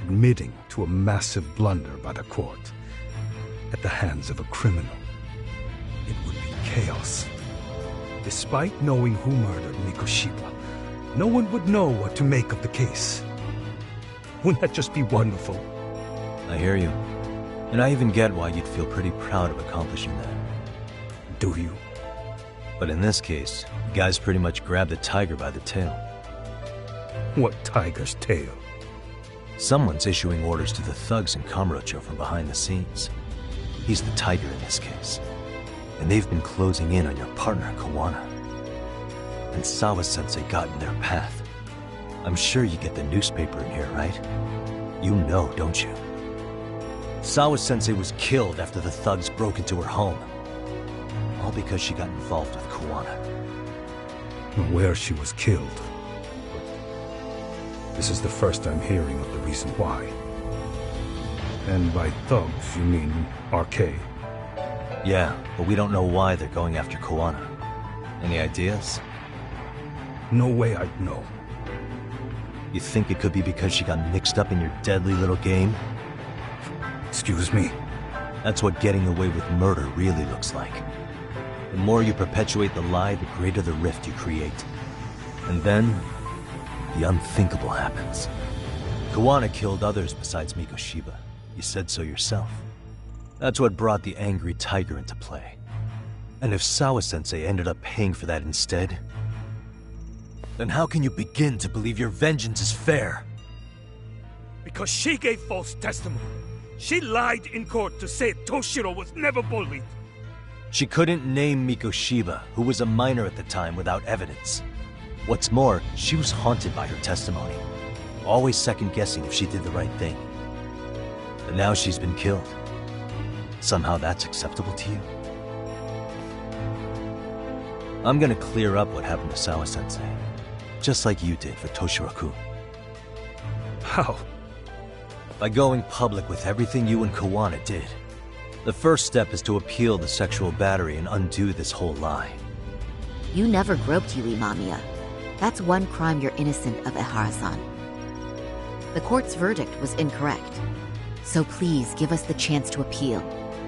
S16: admitting to a massive blunder by the court at the hands of a criminal. It would be chaos. Despite knowing who murdered Mikoshiba, no one would know what to make of the case. Wouldn't that just be wonderful?
S2: I hear you. And I even get why you'd feel pretty proud of accomplishing that.
S16: Do you?
S2: But in this case, the guys pretty much grabbed the tiger by the tail.
S16: What tiger's tail?
S2: Someone's issuing orders to the thugs in Kamurocho from behind the scenes. He's the tiger in this case. And they've been closing in on your partner, Kawana. And Sawa-sensei got in their path. I'm sure you get the newspaper in here, right? You know, don't you? Sawa-sensei was killed after the thugs broke into her home. All because she got involved with Kawana.
S16: Where she was killed. But this is the first I'm hearing of the reason why. And by thugs, you mean Arcade?
S2: Yeah, but we don't know why they're going after Kawana. Any ideas?
S16: No way I'd know.
S2: You think it could be because she got mixed up in your deadly little game?
S16: Excuse me?
S2: That's what getting away with murder really looks like. The more you perpetuate the lie, the greater the rift you create. And then, the unthinkable happens. Kawana killed others besides Mikoshiba. You said so yourself. That's what brought the angry tiger into play. And if Sawa-sensei ended up paying for that instead, then how can you begin to believe your vengeance is fair?
S17: Because she gave false testimony. She lied in court to say Toshiro was never bullied.
S2: She couldn't name Mikoshiba, who was a minor at the time, without evidence. What's more, she was haunted by her testimony, always second-guessing if she did the right thing. But now she's been killed. Somehow that's acceptable to you? I'm gonna clear up what happened to Sawa-sensei, just like you did for Toshiro-kun.
S16: How?
S2: By going public with everything you and Kawana did. The first step is to appeal the sexual battery and undo this whole lie.
S8: You never groped Yui Mamiya. That's one crime you're innocent of, Ehara-san. The court's verdict was incorrect. So please give us the chance to appeal.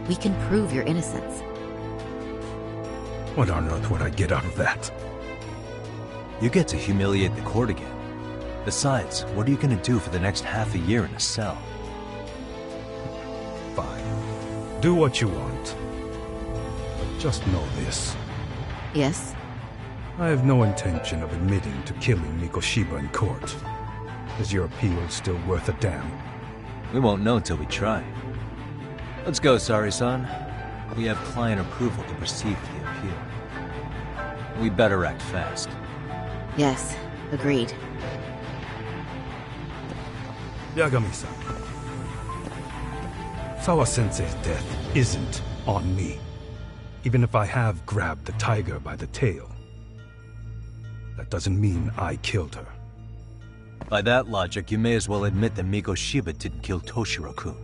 S8: We can prove your innocence.
S16: What on earth would I get out of that?
S2: You get to humiliate the court again. Besides, what are you gonna do for the next half a year in a cell?
S16: Fine. Do what you want. But just know this.
S8: Yes?
S16: I have no intention of admitting to killing Mikoshiba in court. Is your appeal still worth a damn?
S2: We won't know till we try. Let's go, Sari-san. We have client approval to proceed with the appeal. We better act fast.
S8: Yes, agreed.
S16: Yagami-san. Sawa-sensei's death isn't on me. Even if I have grabbed the tiger by the tail. That doesn't mean I killed her.
S2: By that logic, you may as well admit that Mikoshiba didn't kill Toshiro-kun.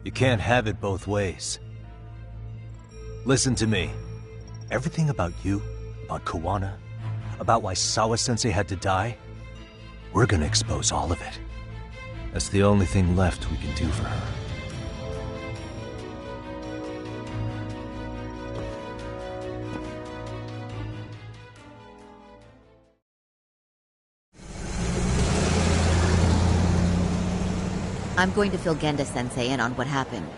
S2: You can't have it both ways. Listen to me. Everything about you, about Kawana, about why Sawa-sensei had to die, we're gonna expose all of it. That's the only thing left we can do for her.
S8: I'm going to fill Genda-sensei in on what happened.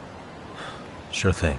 S2: Sure thing.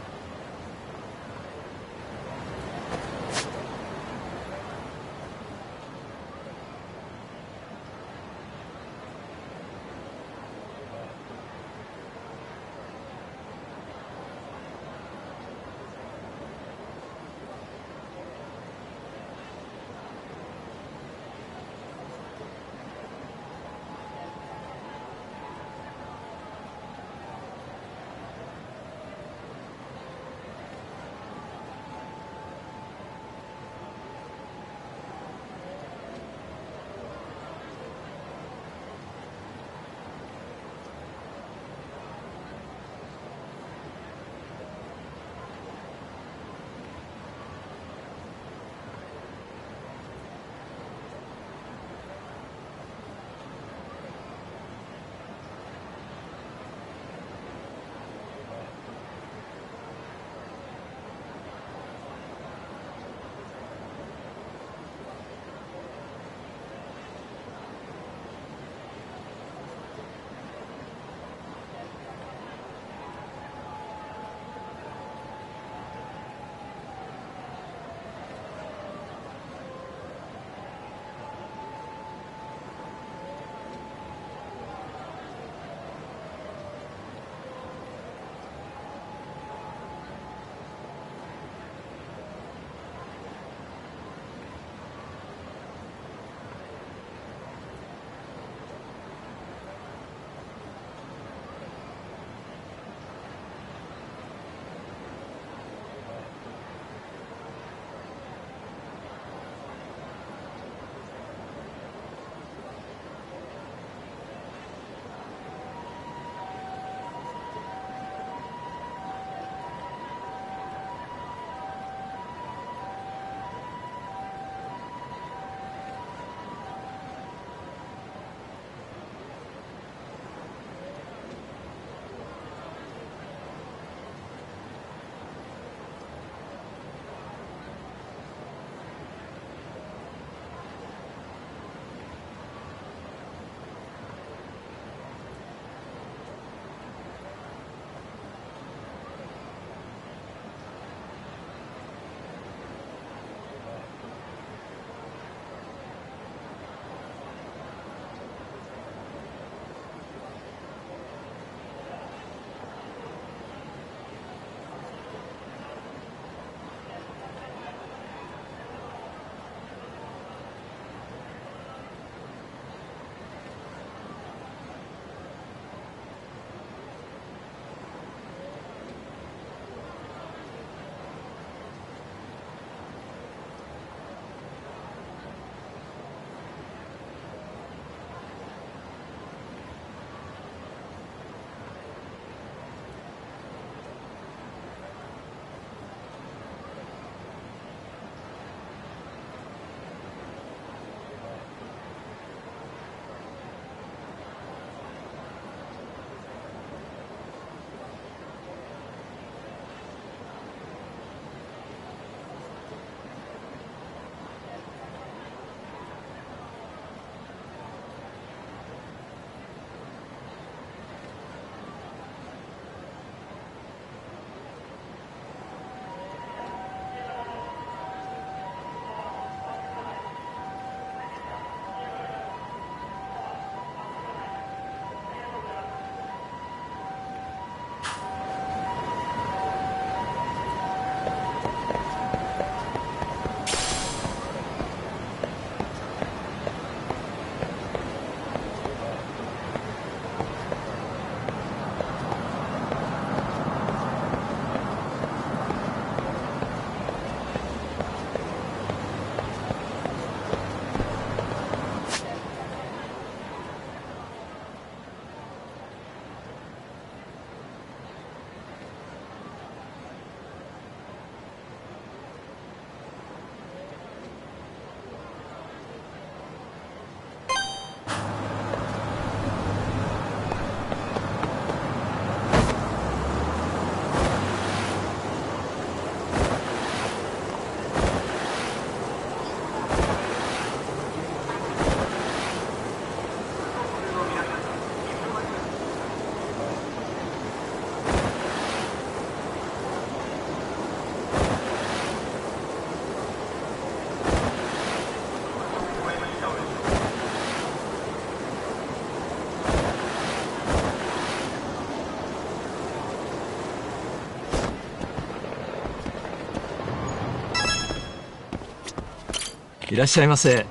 S4: いらっしゃいませ。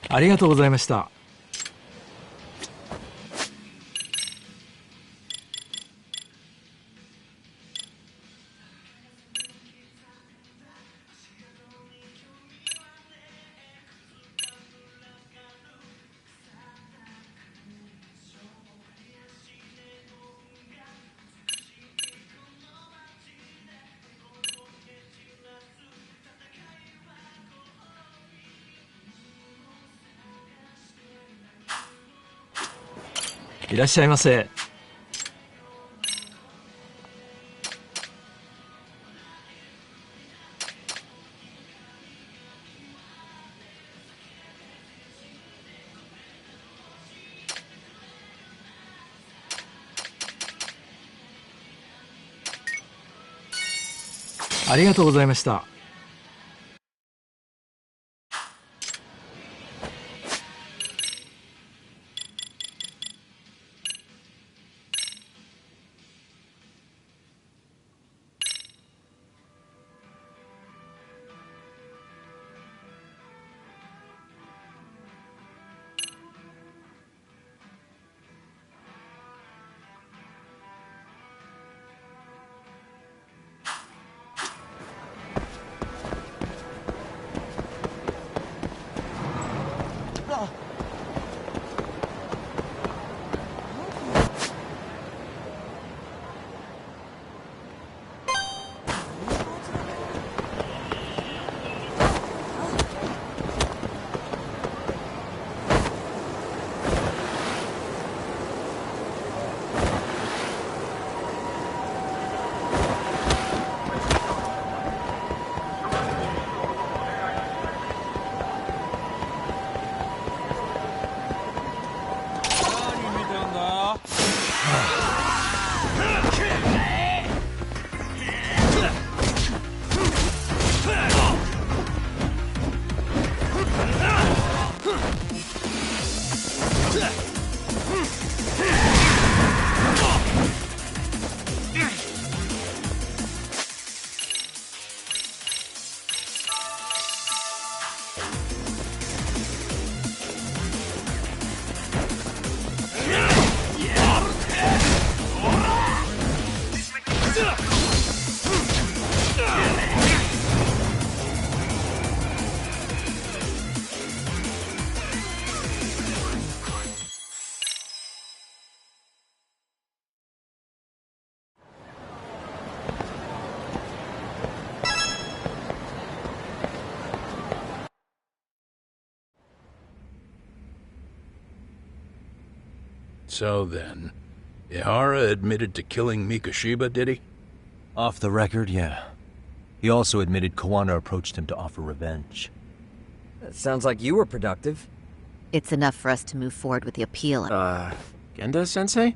S4: ありがとうございました。いらっしゃいませ。ありがとうございました。
S6: So then, Ihara admitted to killing Mikoshiba, did he?
S2: Off the record, yeah. He also admitted Kawana approached him to offer revenge.
S9: That sounds like you were productive.
S8: It's enough for us to move forward with the appeal.
S10: Genda-sensei?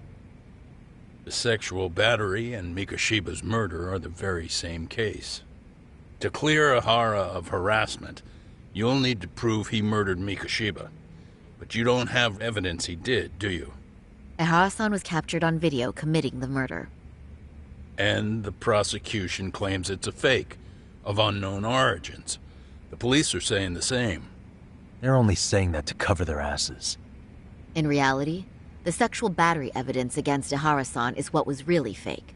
S6: The sexual battery and Mikoshiba's murder are the very same case. To clear Ihara of harassment, you'll need to prove he murdered Mikoshiba. But you don't have evidence he did, do you?
S8: Ihara-san was captured on video committing the murder.
S6: And the prosecution claims it's a fake, of unknown origins. The police are saying the same.
S2: They're only saying that to cover their asses.
S8: In reality, the sexual battery evidence against Ihara-san is what was really fake.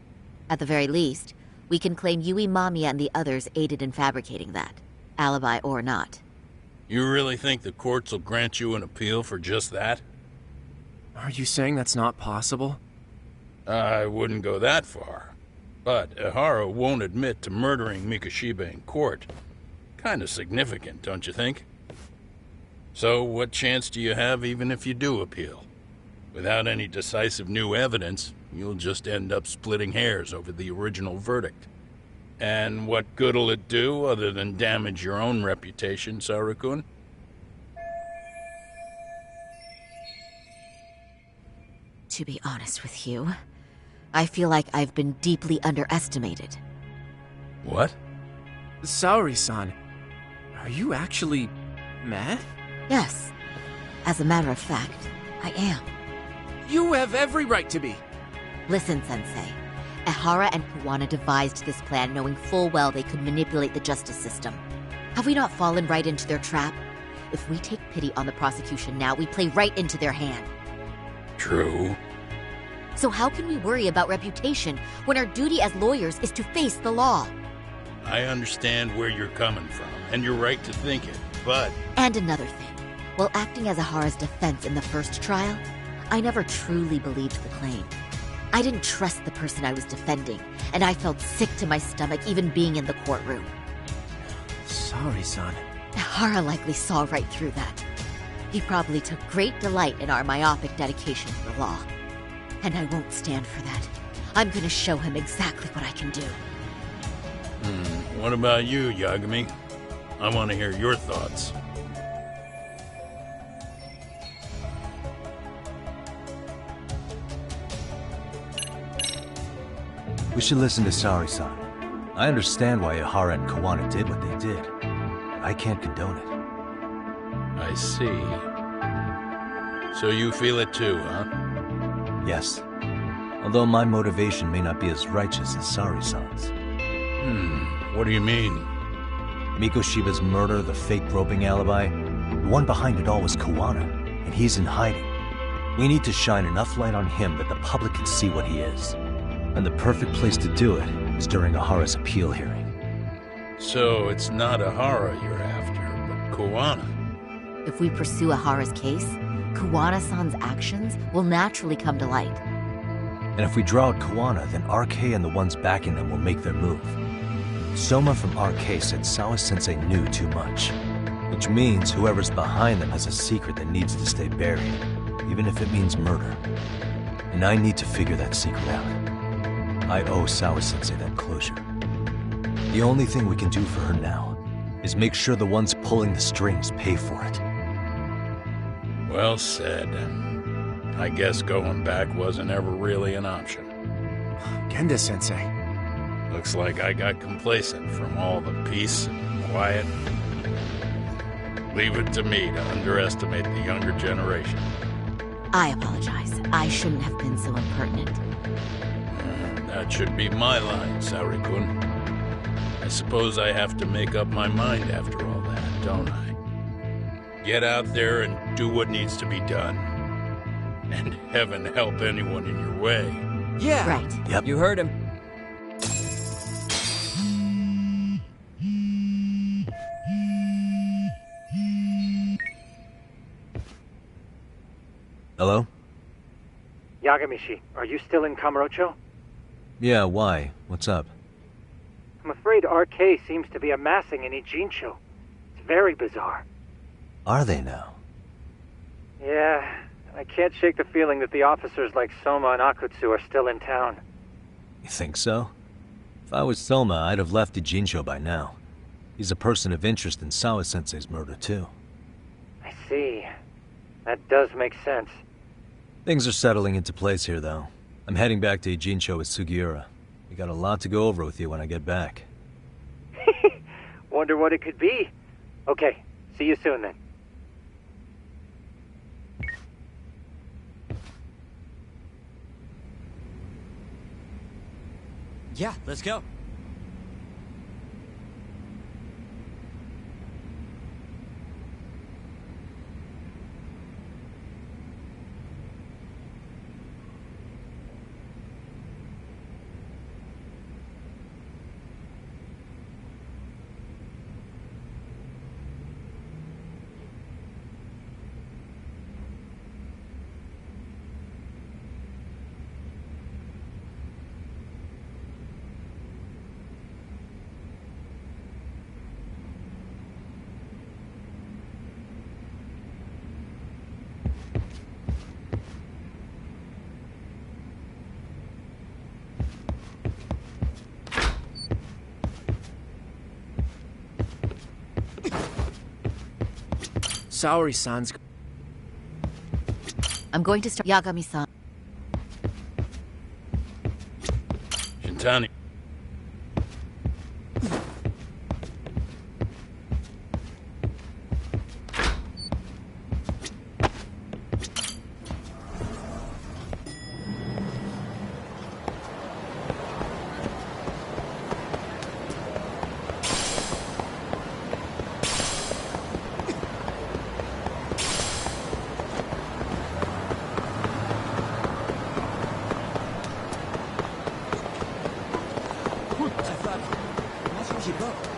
S8: At the very least, we can claim Yui Mamiya and the others aided in fabricating that, alibi or not.
S6: You really think the courts will grant you an appeal for just that?
S10: Are you saying that's not possible?
S6: I wouldn't go that far. But Ihara won't admit to murdering Mikoshiba in court. Kinda significant, don't you think? So what chance do you have even if you do appeal? Without any decisive new evidence, you'll just end up splitting hairs over the original verdict. And what good'll it do other than damage your own reputation, Saru-kun?
S8: To be honest with you, I feel like I've been deeply underestimated.
S6: What?
S10: Saori-san, are you actually mad?
S8: Yes. As a matter of fact, I am.
S10: You have every right to be.
S8: Listen, Sensei. Ehara and Kawana devised this plan knowing full well they could manipulate the justice system. Have we not fallen right into their trap? If we take pity on the prosecution now, we play right into their hand.
S6: True.
S8: So how can we worry about reputation when our duty as lawyers is to face the law?
S6: I understand where you're coming from, and you're right to think it, but...
S8: And another thing. While acting as Ehara's defense in the first trial, I never truly believed the claim. I didn't trust the person I was defending, and I felt sick to my stomach even being in the courtroom.
S10: Saori-san.
S8: Ehara likely saw right through that. He probably took great delight in our myopic dedication to the law. And I won't stand for that. I'm gonna show him exactly what I can do.
S6: What about you, Yagami? I want to hear your thoughts.
S2: We should listen to Saori-san. I understand why Ehara and Kawana did what they did. But I can't condone it.
S6: I see. So you feel it too, huh?
S2: Yes. Although my motivation may not be as righteous as Saori-san's.
S6: What do you mean?
S2: Mikoshiba's murder, the fake groping alibi, the one behind it all was Kawana, and he's in hiding. We need to shine enough light on him that the public can see what he is. And the perfect place to do it is during Ehara's appeal hearing.
S6: So it's not Ehara you're after, but Kawana.
S8: If we pursue Ehara's case, Kawana-san's actions will naturally come to light.
S2: And if we draw out Kawana, then RK and the ones backing them will make their move. Soma from RK said Sawa-sensei knew too much, which means whoever's behind them has a secret that needs to stay buried, even if it means murder. And I need to figure that secret out. I owe Sawa-sensei that closure. The only thing we can do for her now is make sure the ones pulling the strings pay for it.
S6: Well said. I guess going back wasn't ever really an option.
S10: Genda-sensei.
S6: Looks like I got complacent from all the peace and quiet. Leave it to me to underestimate the younger generation.
S8: I apologize. I shouldn't have been so impertinent.
S6: That should be my line, Saori-kun. I suppose I have to make up my mind after all that, don't I? Get out there and do what needs to be done. And heaven help anyone in your way.
S10: Yeah!
S8: Right.
S2: Yep.
S10: You heard him.
S2: Hello?
S1: Yagamishi, are you still in Kamurocho?
S2: Yeah, why? What's up?
S1: I'm afraid RK seems to be amassing in Ijincho. It's very bizarre.
S2: Are they now?
S1: Yeah, I can't shake the feeling that the officers like Soma and Akutsu are still in town.
S2: You think so? If I was Soma, I'd have left Ijincho by now. He's a person of interest in Sawa-sensei's murder, too.
S1: I see. That does make sense.
S2: Things are settling into place here, though. I'm heading back to Ijincho with Sugiura. We got a lot to go over with you when I get back.
S1: Wonder what it could be. Okay, see you soon then.
S9: Yeah, let's go.
S10: Saori-san's...
S8: I'm going to start Yagami-san.
S6: Shintani.
S9: Keep up.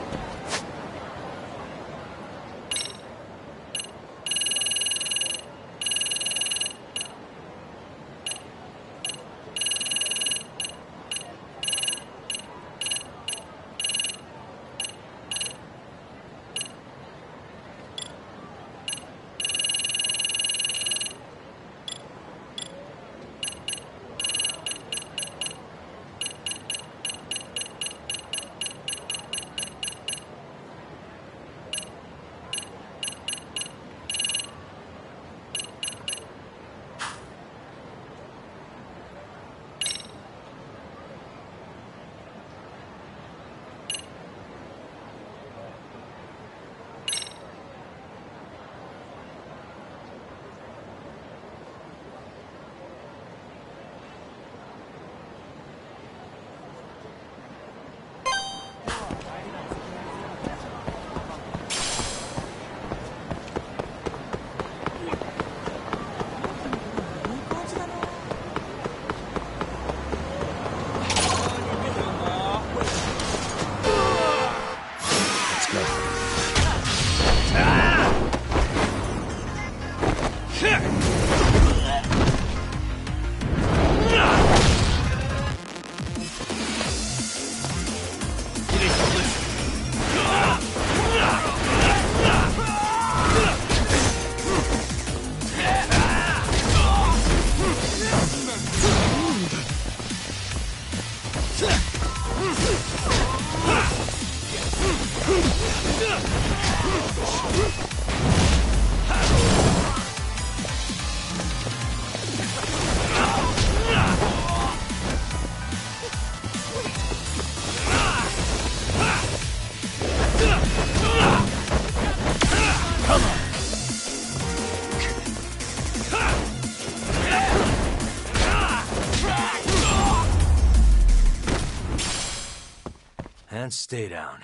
S5: And stay down.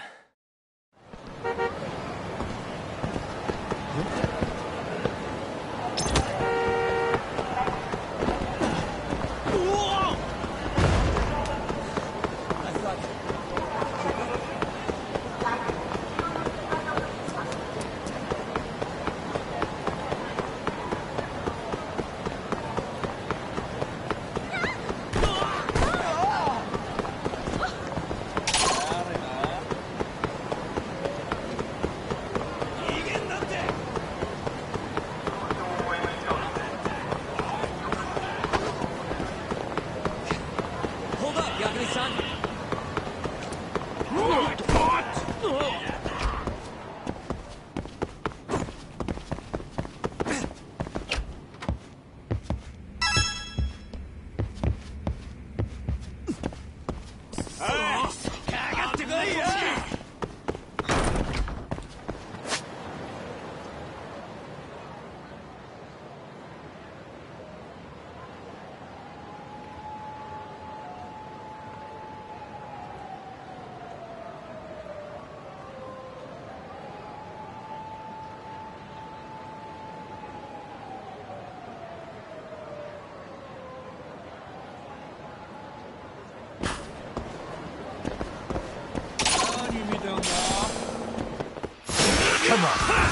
S5: Come on.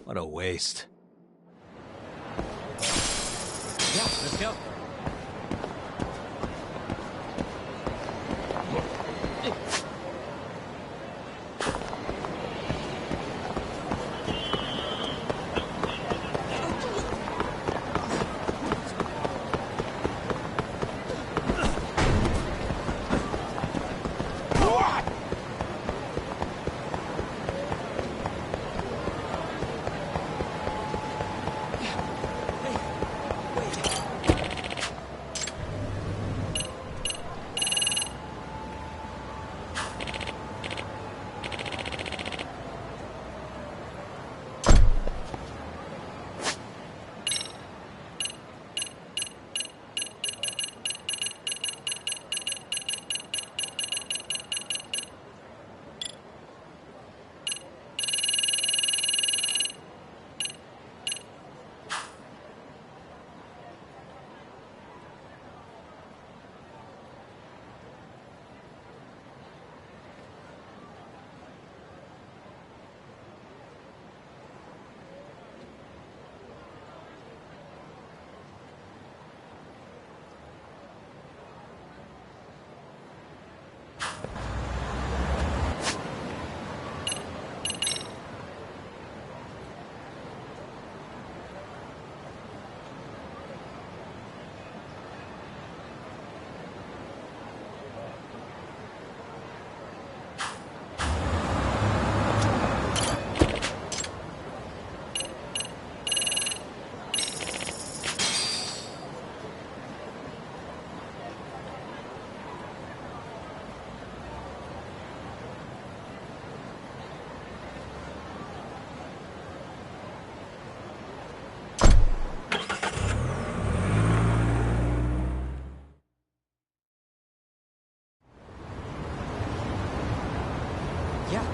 S5: What a waste.
S9: Yeah, let's go.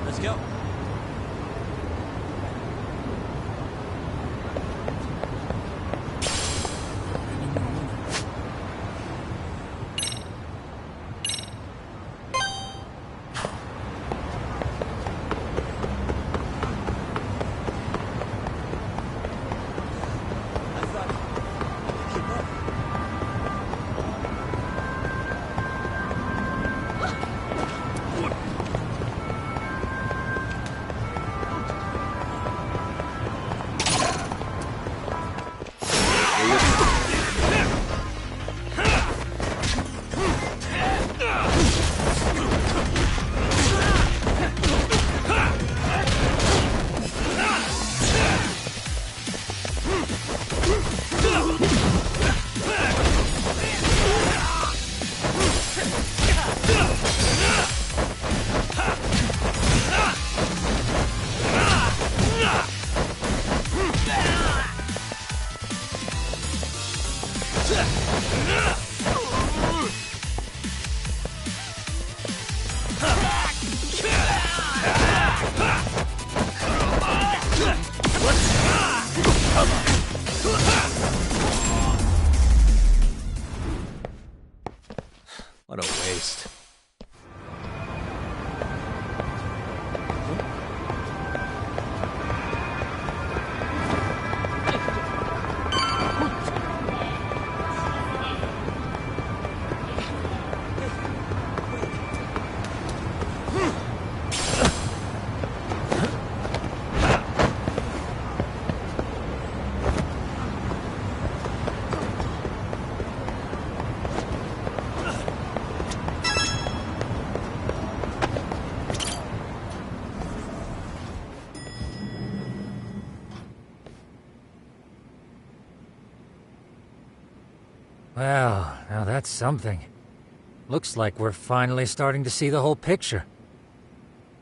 S5: Let's go. What a waste.
S18: Well, now that's something. Looks like we're finally starting to see the whole picture.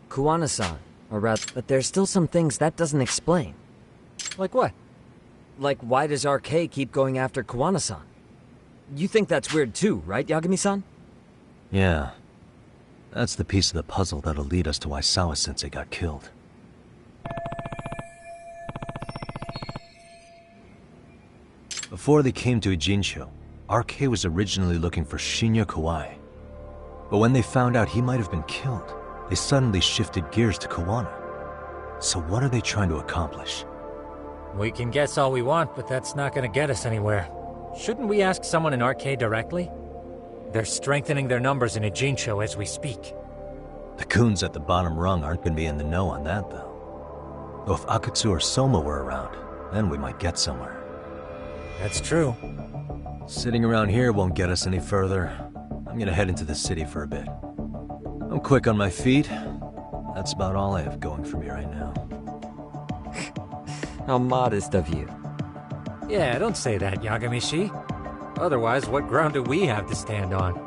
S9: Kuwana-san, or rather, but there's still some things that doesn't explain.
S18: Like what?
S9: Like, why does RK keep going after Kuwana-san? You think that's weird too, right, Yagami-san?
S2: Yeah. That's the piece of the puzzle that'll lead us to why Sawa-sensei got killed. Before they came to Ijincho, RK was originally looking for Shinya Kawai. But when they found out he might have been killed, they suddenly shifted gears to Kuwana. So what are they trying to accomplish?
S18: We can guess all we want, but that's not gonna get us anywhere. Shouldn't we ask someone in RK directly? They're strengthening their numbers in Ijincho as we speak.
S2: The goons at the bottom rung aren't going to be in the know on that, though. Though if Akatsu or Soma were around, then we might get somewhere.
S18: That's true.
S2: Sitting around here won't get us any further. I'm gonna head into the city for a bit. I'm quick on my feet. That's about all I have going for me right now.
S9: How modest of you.
S18: Yeah, don't say that, Yagami-shi. Otherwise, what ground do we have to stand on?